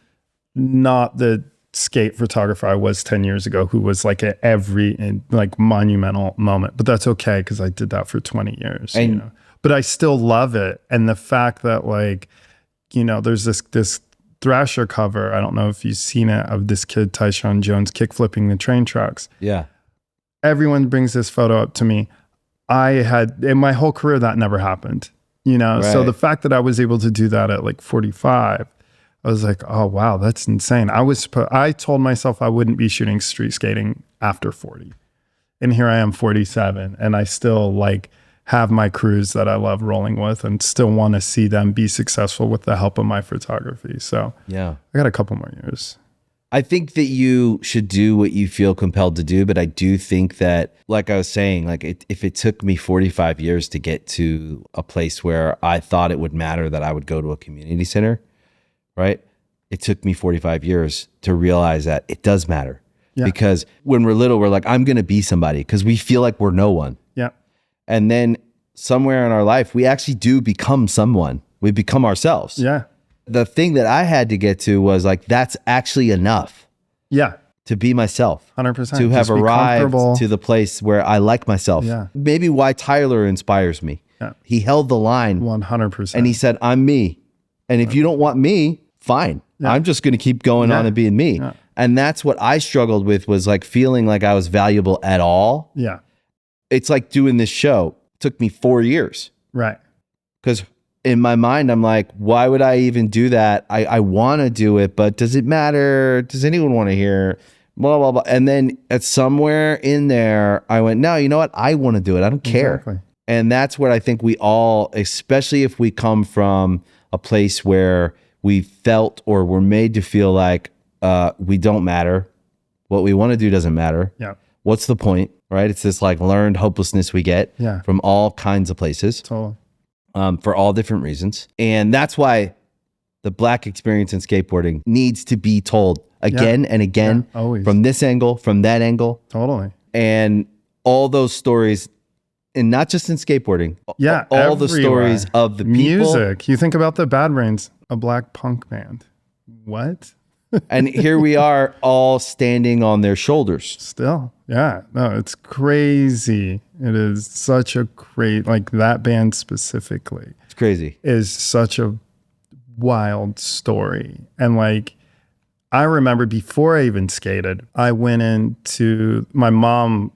not the skate photographer I was 10 years ago who was like at every like monumental moment, but that's okay because I did that for 20 years. But I still love it. And the fact that like, there's this Thrasher cover, I don't know if you've seen it, of this kid Tyshawn Jones kick flipping the train tracks. Yeah. Everyone brings this photo up to me. I had in my whole career that never happened, Right. So the fact that I was able to do that at like 45, I was like, oh, wow, that's insane. I told myself I wouldn't be shooting street skating after 40. And here I am 47 and I still like have my crews that I love rolling with and still want to see them be successful with the help of my photography. So yeah, I got a couple more years. I think that you should do what you feel compelled to do, but I do think that, like I was saying, like if it took me 45 years to get to a place where I thought it would matter that I would go to a community center, right? It took me 45 years to realize that it does matter. Yeah. Because when we're little, we're like, I'm going to be somebody because we feel like we're no one. Yeah. And then somewhere in our life, we actually do become someone. We become ourselves. Yeah. The thing that I had to get to was like, that's actually enough. Yeah. To be myself. 100%. To have arrived to the place where I like myself. Yeah. Maybe why Tyler inspires me. Yeah. He held the line. 100%. And he said, I'm me. And if you don't want me, fine. I'm just going to keep going on and being me. Yeah. And that's what I struggled with, was like feeling like I was valuable at all. Yeah. It's like doing this show. It took me 4 years. Right. Because in my mind, I'm like, why would I even do that? I want to do it, but does it matter? Does anyone want to hear? Blah, blah, blah. And then at somewhere in there, I went, no, you know what? I want to do it. I don't care. Exactly. And that's what I think we all, especially if we come from a place where we felt or were made to feel like we don't matter. What we want to do doesn't matter. Yeah. What's the point, right? It's this like learned hopelessness we get from all kinds of places. Totally. For all different reasons. And that's why the Black experience in skateboarding needs to be told again and again, always. From this angle, from that angle. Totally. And all those stories, and not just in skateboarding, Yeah, all the stories of the people. Music. You think about the Bad Brains, a Black punk band. What? And here we are all standing on their shoulders. Still. Yeah. No, it's crazy. It is such a great, like that band specifically. It's crazy. Is such a wild story. And like, I remember before I even skated, I went into, my mom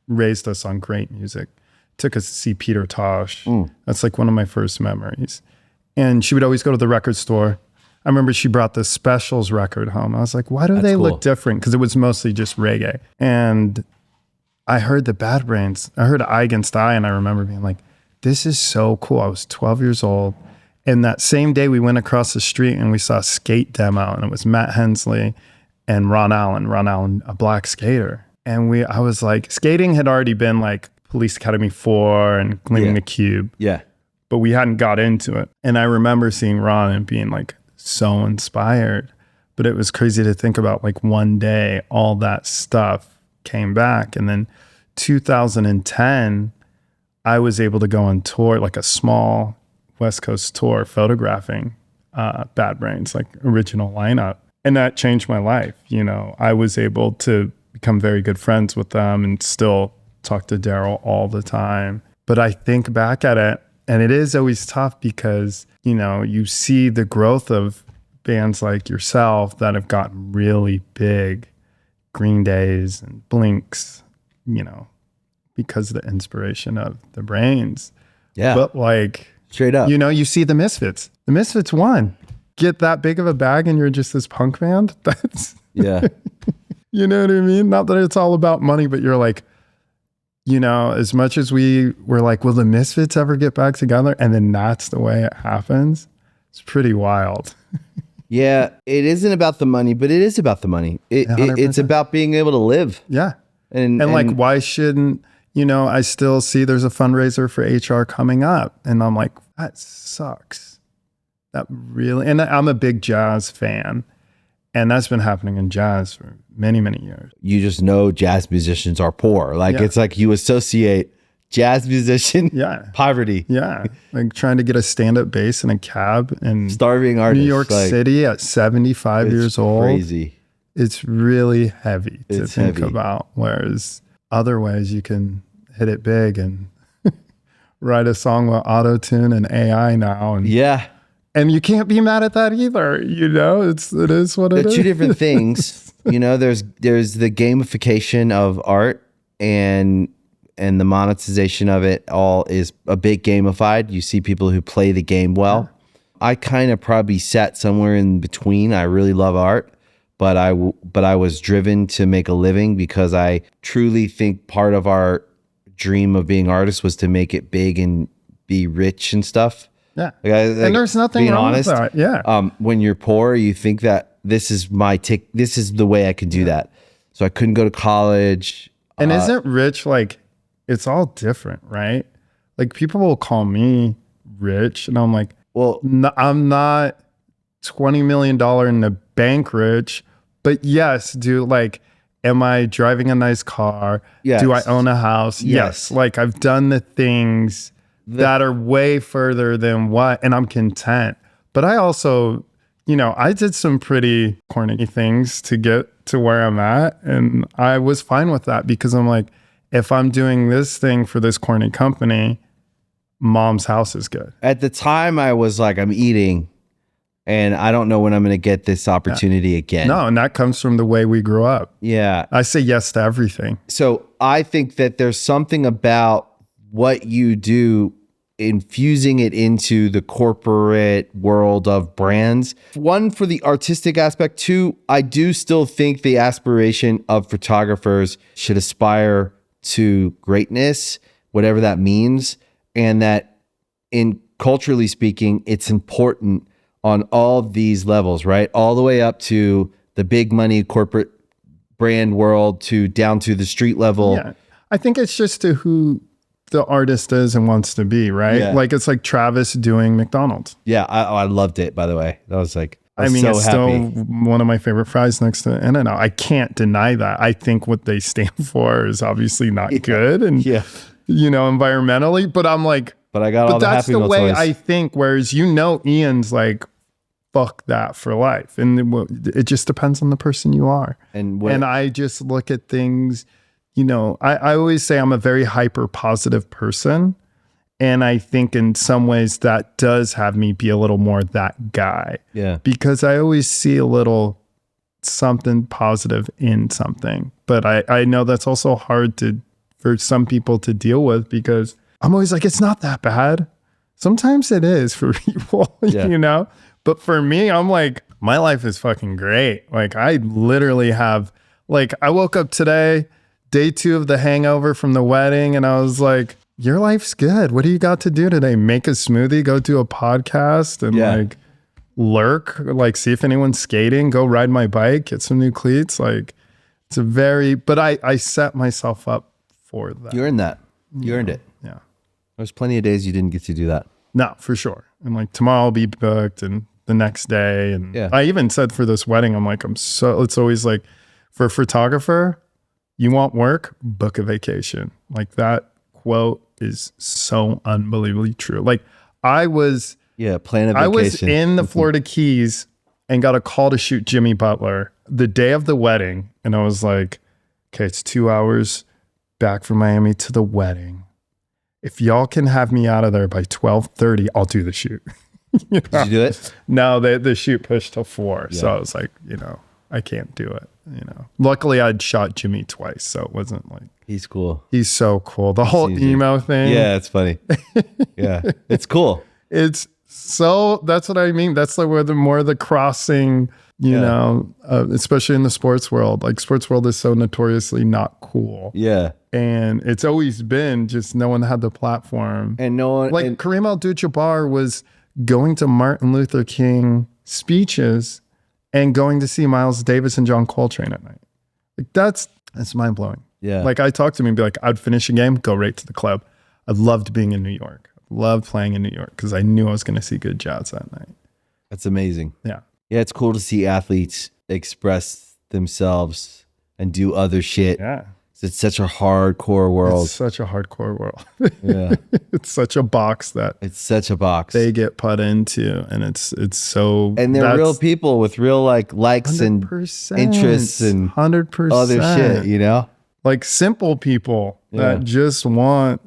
raised us on great music, took us to see Peter Tosh. That's like one of my first memories. And she would always go to the record store. I remember she brought the Specials record home. I was like, why do they look different? Because it was mostly just reggae. And I heard the Bad Brains. I heard Eye Against Eye, and I remember being like, this is so cool. I was 12 years old. And that same day, we went across the street and we saw a skate demo, and it was Matt Hensley and Ron Allen, a black skater. And I was like, skating had already been like Police Academy 4 and Cleaning the Cube. Yeah. But we hadn't got into it. And I remember seeing Ron and being like so inspired. But it was crazy to think about, like, one day all that stuff came back. And then 2010, I was able to go on tour, like a small West Coast tour, photographing Bad Brains, like original lineup. And that changed my life. You know, I was able to become very good friends with them and still talk to Daryl all the time. But I think back at it, and it is always tough because, you know, you see the growth of bands like yourself that have gotten really big, Green Days and Blinks, you know, because of the inspiration of the Brains. Yeah. But like, straight up, you know, you see the Misfits. The Misfits won. Get that big of a bag and you're just this punk band? That's, yeah. You know what I mean? Not that it's all about money, but you're like, you know, as much as we were like, will the Misfits ever get back together? And then that's the way it happens. It's pretty wild. Yeah, it isn't about the money, but it is about the money. It's about being able to live. Yeah. And like, why shouldn't, you know, I still see there's a fundraiser for HR coming up. And I'm like, that sucks. That really, and I'm a big jazz fan. And that's been happening in jazz for many, many years. You just know jazz musicians are poor. Like, it's like you associate jazz musician, poverty. Yeah. Like trying to get a stand-up bass in a cab and starving artist. New York City at 75 years old. Crazy. It's really heavy to think about. Whereas other ways you can hit it big and write a song with auto-tune and AI now. And and you can't be mad at that either. You know, it is what it is. They're two different things. You know, there's the gamification of art and the monetization of it all is a bit gamified. You see people who play the game well. I kind of probably sat somewhere in between. I really love art, but I was driven to make a living because I truly think part of our dream of being artists was to make it big and be rich and stuff. Yeah. And there's nothing wrong with that. Yeah. When you're poor, you think that this is this is the way I could do that. So I couldn't go to college. And isn't rich like, it's all different, right? Like people will call me rich and I'm like, well, no, I'm not $20 million in the bank rich, but yes, like, am I driving a nice car? Yes. Do I own a house? Yes. Like I've done the things that are way further than and I'm content. But I also, you know, I did some pretty corny things to get to where I'm at. And I was fine with that because I'm like, if I'm doing this thing for this corny company, mom's house is good. At the time I was like, I'm eating And I don't know when I'm going to get this opportunity again. No, and that comes from the way we grew up. Yeah. I say yes to everything. So I think that there's something about what you do, infusing it into the corporate world of brands. One, for the artistic aspect. Two, I do still think the aspiration of photographers should aspire to greatness, whatever that means. And that in culturally speaking, it's important on all these levels, right? All the way up to the big money corporate brand world to down to the street level. Yeah. I think it's just to who the artist is and wants to be, right? Yeah. Like it's like Travis doing McDonald's. Yeah, I loved it, by the way. That was like, I was it's so happy. still one of my favorite fries next to In-N-Out. I can't deny that. I think what they stand for is obviously not good and, environmentally, but I'm like, but I got all the that's Happy the Meal way toys. I think. Whereas, Ian's like, fuck that for life. And it just depends on the person you are. And I just look at things, I always say I'm a very hyper positive person. And I think in some ways that does have me be a little more that guy. Yeah. Because I always see a little something positive in something. But I know that's also hard for some people to deal with, because I'm always like, it's not that bad. Sometimes it is for people, But for me, I'm like, my life is fucking great. Like I literally have, like I woke up today, day 2 of the hangover from the wedding, and I was like, your life's good. What do you got to do today? Make a smoothie, go do a podcast, and like lurk, like see if anyone's skating, go ride my bike, get some new cleats. Like it's but I set myself up for that. You earned that. You earned it. Yeah. There's plenty of days you didn't get to do that. No, for sure. And like tomorrow I'll be booked and the next day. And I even said for this wedding, I'm like, it's always like, for a photographer, you want work, book a vacation. Like that quote is so unbelievably true. Like plan a vacation. I was in the Florida Keys and got a call to shoot Jimmy Butler the day of the wedding. And I was like, okay, it's 2 hours back from Miami to the wedding. If y'all can have me out of there by 12:30, I'll do the shoot. Did you do it? No, the shoot pushed till 4. Yeah. So I was like, I can't do it. Luckily I'd shot Jimmy twice, so it wasn't like. He's cool. He's so cool. The whole emo thing. Yeah, it's funny. Yeah, it's cool. It's so, that's what I mean. That's like where the crossing, especially in the sports world. Like sports world is so notoriously not cool. Yeah. And it's always been just no one had the platform. And no one. Like Kareem Abdul-Jabbar was going to Martin Luther King speeches and going to see Miles Davis and John Coltrane at night. Like that's mind blowing. Yeah. Like I talked to him and be like, I'd finish a game, go right to the club. I loved being in New York. Loved playing in New York because I knew I was going to see good jazz that night. That's amazing. Yeah. Yeah, it's cool to see athletes express themselves and do other shit. Yeah. It's such a hardcore world. It's such a hardcore world. Yeah. It's such a box that it's such a box they get put into, and it's so. And they're real people with real likes and interests and 100% other shit, like simple people that just want.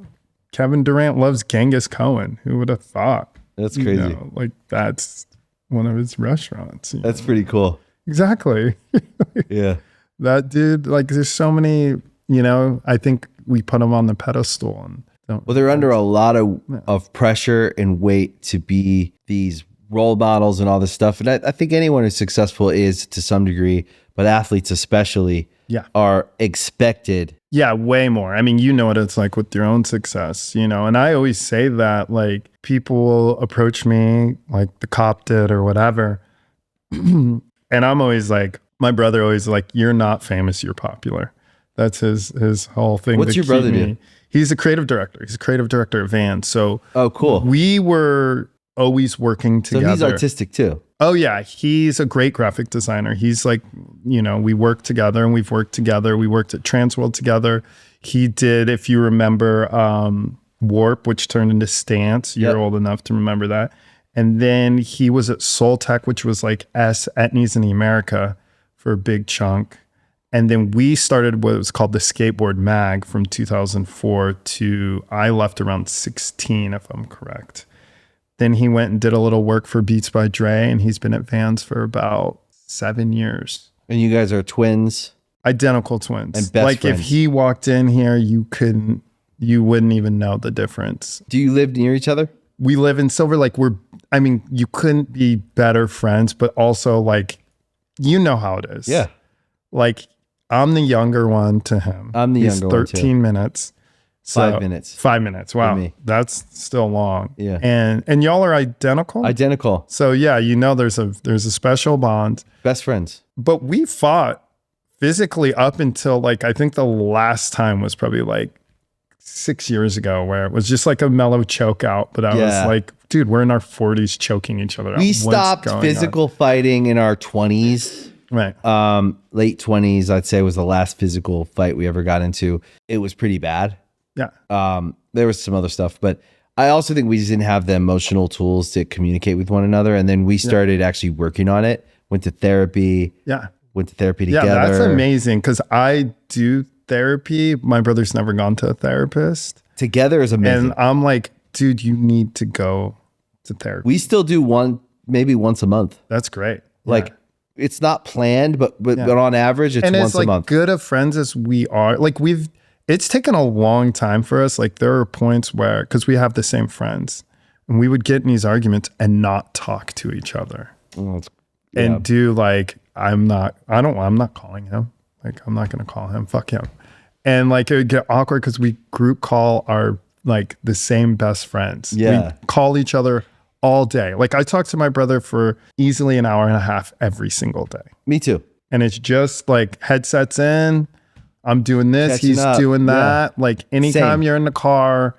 Kevin Durant loves Genghis Cohen. Who would have thought? That's crazy. Like that's one of his restaurants. That's pretty cool. Exactly. Yeah. That dude, like there's so many, I think we put him on the pedestal. Well, they're under a lot of pressure and weight to be these role models and all this stuff. And I think anyone who's successful is to some degree, but athletes especially are expected. Yeah, way more. I mean, what it's like with your own success, and I always say that like people will approach me like the cop did or whatever. And I'm always like, my brother always like, you're not famous, you're popular. That's his whole thing. What's your brother do? He's a creative director. He's a creative director at Vans. So cool. We were always working together. So he's artistic too. Oh yeah. He's a great graphic designer. He's like, we work together and we've worked together. We worked at Transworld together. He did, if you remember, Warp, which turned into Stance. You're old enough to remember that. And then he was at Soul Tech, which was like Etnies in the America for a big chunk. And then we started what was called the Skateboard Mag from 2004 to, I left around 16, if I'm correct. Then he went and did a little work for Beats by Dre, and he's been at Vans for about 7 years. And you guys are twins? Identical twins. And best like friends. if he walked in here, you wouldn't even know the difference. Do you live near each other? We live in Silver Lake. You couldn't be better friends, but also like, you know how it is. Yeah. Like I'm the younger one to him. I'm the He's younger one, too. 13 minutes. So, 5 minutes. 5 minutes. Wow. me. That's still long. Yeah. And y'all are identical? Identical. So yeah, there's a special bond. Best friends. But we fought physically up until like, I think the last time was probably like 6 years ago, where it was just like a mellow choke out. But I was like, dude, we're in our 40s choking each other out. We What's stopped going physical fighting in our 20s. Right. Late 20s, I'd say, was the last physical fight we ever got into. It was pretty bad. Yeah. There was some other stuff, but I also think we just didn't have the emotional tools to communicate with one another. And then we started actually working on it. Went to therapy. Yeah. Went to therapy together. Yeah, that's amazing because I do therapy. My brother's never gone to a therapist. Together is amazing. And I'm like, dude, you need to go to therapy. We still do maybe once a month. That's great. Like, Yeah. it's not planned, but on average, it's and once it's like a month. good of friends as we are. Like it's taken a long time for us. Like there are points where, because we have the same friends, and we would get in these arguments and not talk to each other. And do like, I'm not calling him. Like, I'm not going to call him. Fuck him. And like, it would get awkward because we group call our, like the same best friends. Yeah. We call each other all day. Like I talk to my brother for easily an hour and a half every single day. Me too. And it's just like headsets in, I'm doing this, Catching he's up. doing that. Like anytime Same. you're in the car,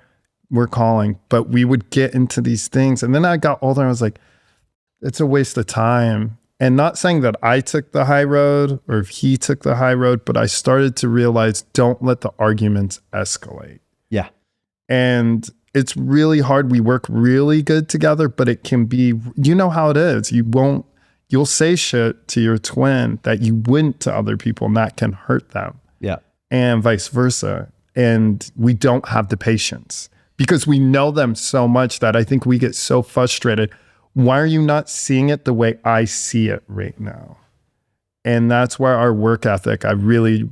we're calling. But we would get into these things. And then I got older and I was like, it's a waste of time. And not saying that I took the high road or if he took the high road, but I started to realize don't let the arguments escalate. Yeah. And it's really hard. We work really good together, but it can be, you know how it is. You'll say shit to your twin that you wouldn't to other people, and that can hurt them. Yeah. And vice versa. And we don't have the patience because we know them so much that I think we get so frustrated. Why are you not seeing it the way I see it right now? And that's where our work ethic, I really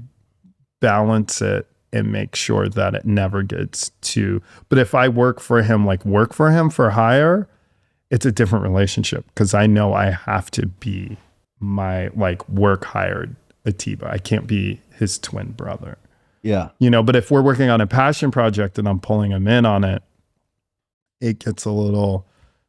balance it and make sure that it never gets too. But if I work for him for hire, it's a different relationship because I know I have to be my like work hired Atiba. I can't be his twin brother. Yeah. But if we're working on a passion project and I'm pulling him in on it, it gets a little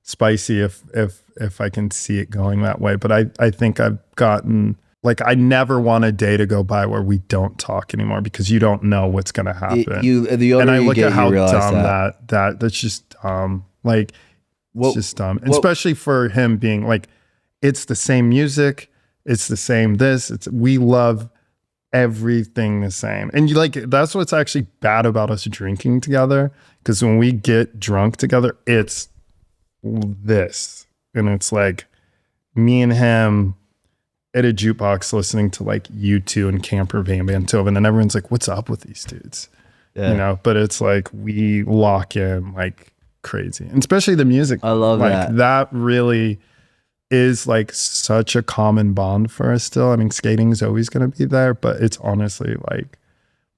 spicy if I can see it going that way. But I think I've gotten, like, I never want a day to go by where we don't talk anymore because you don't know what's going to happen. And I look get, at how dumb that. that's just dumb. Like, it's just dumb. And especially for him being like, it's the same music. It's the same this. We love everything the same. And that's what's actually bad about us drinking together. Because when we get drunk together, it's this. And it's like me and him at a jukebox listening to like U2 and Camper Van Beethoven. And everyone's like, what's up with these dudes? Yeah. But it's like we lock in like crazy. And especially the music. I love that. That really is like such a common bond for us still. I mean, skating is always going to be there, but it's honestly like,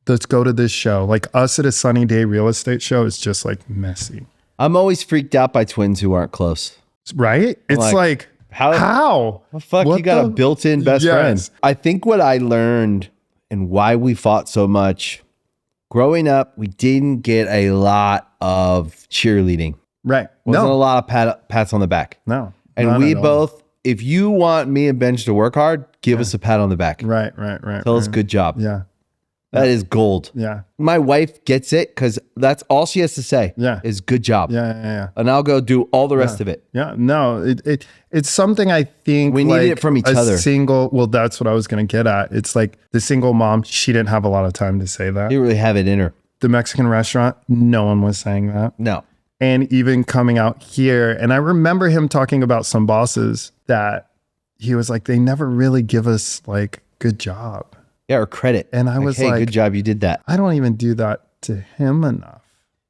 let's go to this show. Like us at a Sunny Day real estate show is just like messy. I'm always freaked out by twins who aren't close. Right? It's like how? The fuck, What you got a built-in best friend. I think what I learned and why we fought so much, growing up, we didn't get a lot of cheerleading. Right. Wasn't a lot of pats on the back. No. And we both, if you want me and Benj to work hard, give us a pat on the back. Right. Tell us good job. Yeah. That is gold. Yeah. My wife gets it because that's all she has to say. Yeah. Is good job. Yeah. And I'll go do all the rest of it. Yeah. No, it's something I think we need it from each other. Well, that's what I was going to get at. It's like the single mom, she didn't have a lot of time to say that. You really have it in her. The Mexican restaurant, no one was saying that. No. And even coming out here, and I remember him talking about some bosses that he was like, they never really give us like good job. Yeah, or credit. And I was hey, like, good job, you did that. I don't even do that to him enough.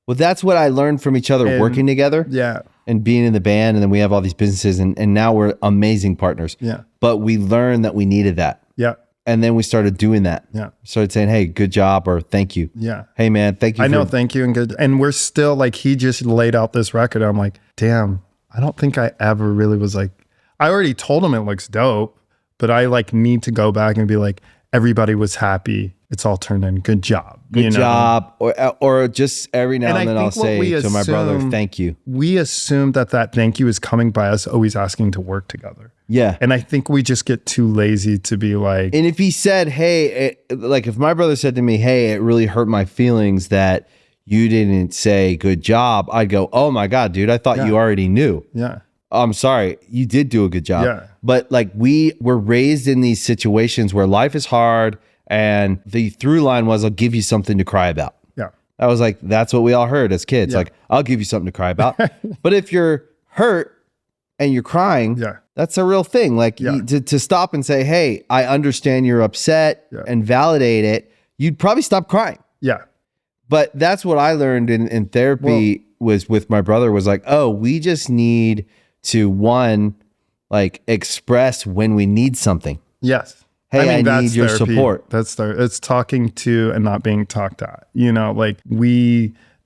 Well, that's what I learned from each other working together. Yeah. and being in the band, and then we have all these businesses, and now we're amazing partners. Yeah. But we learned that we needed that. Yeah. And then we started doing that. Yeah. Started saying, hey, good job, or thank you. Yeah. Hey, man, thank you. I know, thank you, and good. And we're still like, he just laid out this record. I'm like, damn, I don't think I ever really was like, I already told him it looks dope, but I like need to go back and be like, everybody was happy. It's all turned in. Good job. Good job. Or just every now and then I'll say to my brother, thank you. We assume that thank you is coming by us always asking to work together. Yeah. And I think we just get too lazy to be like. And if he said, hey, like if my brother said to me, hey, it really hurt my feelings that you didn't say good job, I'd go, oh my God, dude, I thought you already knew. Yeah. I'm sorry. You did do a good job. Yeah. But like we were raised in these situations where life is hard, and the through line was, I'll give you something to cry about. Yeah. I was like, that's what we all heard as kids. Yeah. Like, I'll give you something to cry about. But if you're hurt and you're crying, that's a real thing. Like to stop and say, hey, I understand you're upset and validate it, you'd probably stop crying. Yeah. But that's what I learned in therapy was with my brother was like, oh, we just need to like express when we need something. Yes. Hey, I need your support. It's talking to and not being talked at. You know, like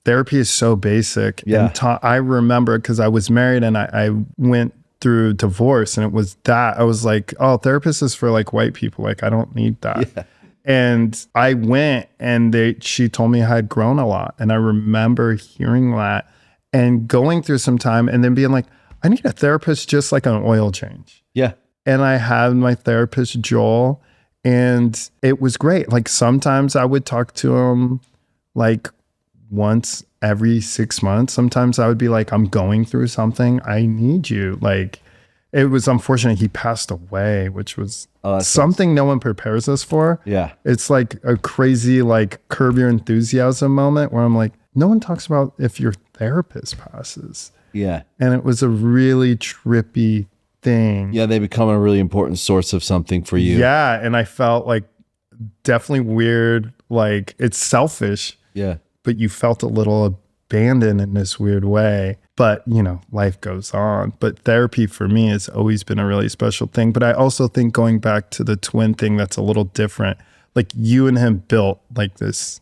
therapy is so basic. Yeah. And I remember because I was married and I went through divorce, and it was that I was like, oh, therapist is for like white people. Like, I don't need that. Yeah. And I went, and she told me I had grown a lot. And I remember hearing that and going through some time and then being like, I need a therapist just like an oil change. Yeah. And I had my therapist, Joel, and it was great. Like sometimes I would talk to him like once every 6 months. Sometimes I would be like, I'm going through something. I need you. Like it was unfortunate he passed away, which was something no one prepares us for. Yeah. It's like a crazy like Curb Your Enthusiasm moment where I'm like, no one talks about if your therapist passes. Yeah. And it was a really trippy thing. Yeah, they become a really important source of something for you. Yeah, and I felt like definitely weird, like it's selfish. Yeah. But you felt a little abandoned in this weird way. But, you know, life goes on. But therapy for me has always been a really special thing. But I also think going back to the twin thing, that's a little different. Like you and him built like this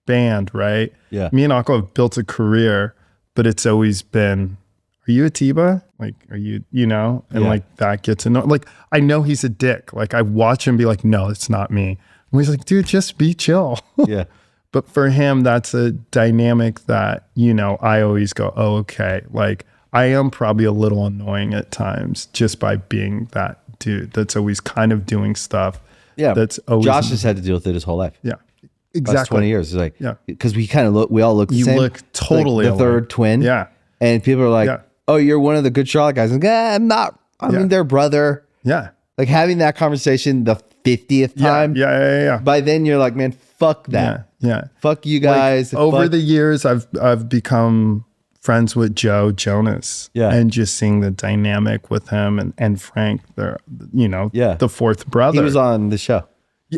band, right? Yeah. Me and Akko have built a career, but it's always been, are you Atiba? Like, are you, you know? And like that gets to know, like, I know he's a dick. Like I watch him be like, no, it's not me. And he's like, dude, just be chill. Yeah. But for him, that's a dynamic that, you know, I always go, oh, okay. Like I am probably a little annoying at times just by being that dude that's always kind of doing stuff. Yeah. That's always. Josh has had to deal with it his whole life. Yeah. Exactly. Last 20 years. It's like, because we kind of we all look the same. You look totally like the third twin. Yeah. And people are like, oh, you're one of the good Charlotte guys. I'm like, I'm not. I mean, their brother. Yeah. Like having that conversation the 50th time. Yeah. By then you're like, man, fuck that. Yeah. Fuck you guys. Like, over the years, I've become friends with Joe Jonas. Yeah. And just seeing the dynamic with him and Frank, they're, you know, the fourth brother. He was on the show.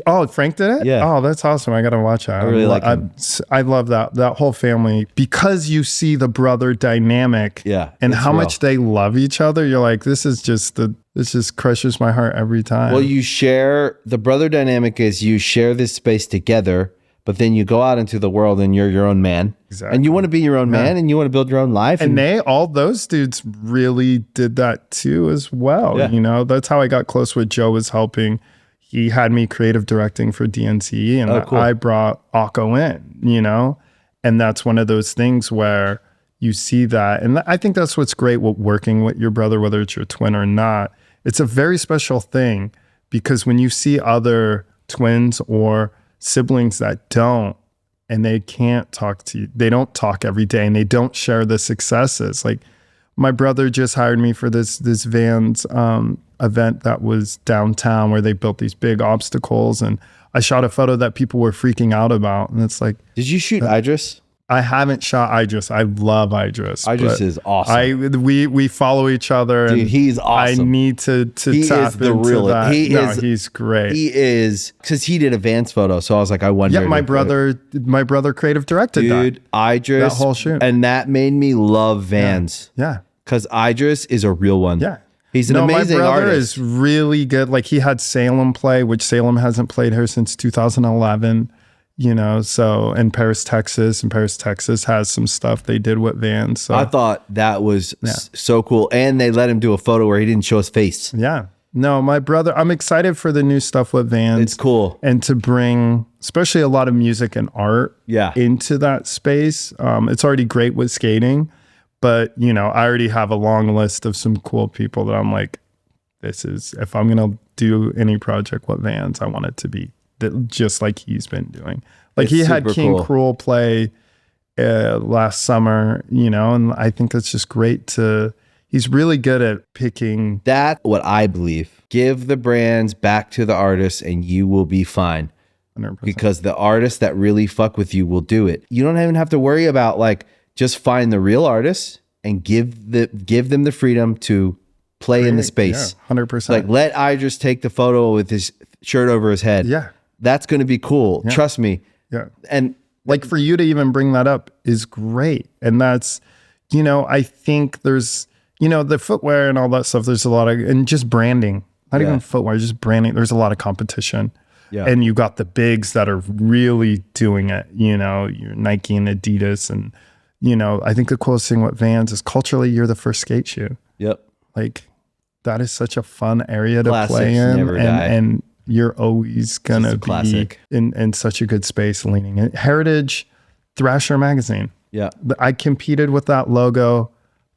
Oh, Frank did it? Yeah. Oh, that's awesome. I got to watch that. I really like him. I love that whole family because you see the brother dynamic and how much they love each other. You're like, this just crushes my heart every time. Well, you share, the brother dynamic is you share this space together, but then you go out into the world and you're your own man. Exactly. And you want to be your own man and you want to build your own life. And all those dudes really did that too as well. Yeah. You know, that's how I got close with Joe, was helping. He had me creative directing for DNCE, and cool. I brought Akko in, you know? And that's one of those things where you see that. And I think that's what's great with working with your brother, whether it's your twin or not. It's a very special thing because when you see other twins or siblings that don't, and they can't talk to you, they don't talk every day and they don't share the successes. Like my brother just hired me for this Vans event that was downtown where they built these big obstacles, and I shot a photo that people were freaking out about, and it's like, did you shoot Idris? I haven't shot Idris. I love Idris. Idris is awesome. We follow each other. Dude, and he's awesome. I need to he tap is the into real. that. He's great. He is, because he did a Vans photo, so I was like, I wonder. Yeah, my brother creative directed Dude, that. Idris, that whole shoot, and that made me love Vans. Yeah. because Idris is a real one. Yeah. He's an amazing my brother artist. is really good. Like he had Salem play, which Salem hasn't played her since 2011. So in Paris, Texas, has some stuff they did with Vans. So I thought that was so cool. And they let him do a photo where he didn't show his face. yeah. No, my brother, I'm excited for the new stuff with Vans. It's cool. And to bring, especially a lot of music and art into that space. It's already great with skating, but I already have a long list of some cool people that I'm like, if I'm going to do any project with Vans, I want it to be just like he's been doing. Like It's he had super King cool. Cruel play last summer, and I think that's just great he's really good at picking. That's what I believe. Give the brands back to the artists and you will be fine. 100%. Because the artists that really fuck with you will do it. You don't even have to worry about just find the real artists and give them the freedom to play in the space. Yeah, 100%. Let Idris take the photo with his shirt over his head. Yeah. That's going to be cool. Yeah. Trust me. Yeah. And for you to even bring that up is great. And that's, I think there's, the footwear and all that stuff, there's a lot of, and just branding, not even footwear, just branding. There's a lot of competition. Yeah. And you got the bigs that are really doing it, your Nike and Adidas. And, I think the coolest thing with Vans is culturally, you're the first skate shoe. Yep. That is such a fun area to Classics play in. never die. And you're always going to be classic. in such a good space leaning in. Heritage Thrasher magazine. Yeah. I competed with that logo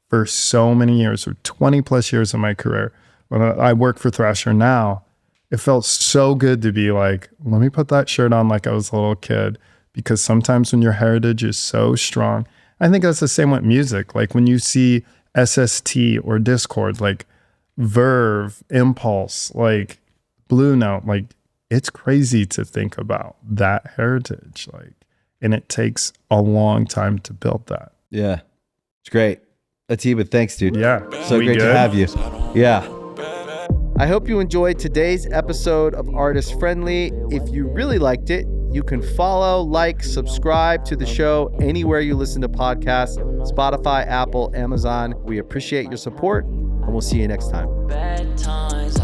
for so many years, for 20 plus years of my career. When I work for Thrasher now, it felt so good to be like, let me put that shirt on like I was a little kid. Because sometimes when your heritage is so strong, I think that's the same with music. Like when you see SST or Discord, like Verve, Impulse, like Blue Note, like it's crazy to think about that heritage. And it takes a long time to build that. Yeah. It's great. Atiba, thanks, dude. Yeah. So We great good? to have you. Yeah. I hope you enjoyed today's episode of Artist Friendly. If you really liked it, you can follow, subscribe to the show anywhere you listen to podcasts, Spotify, Apple, Amazon. We appreciate your support, and we'll see you next time. Bad times.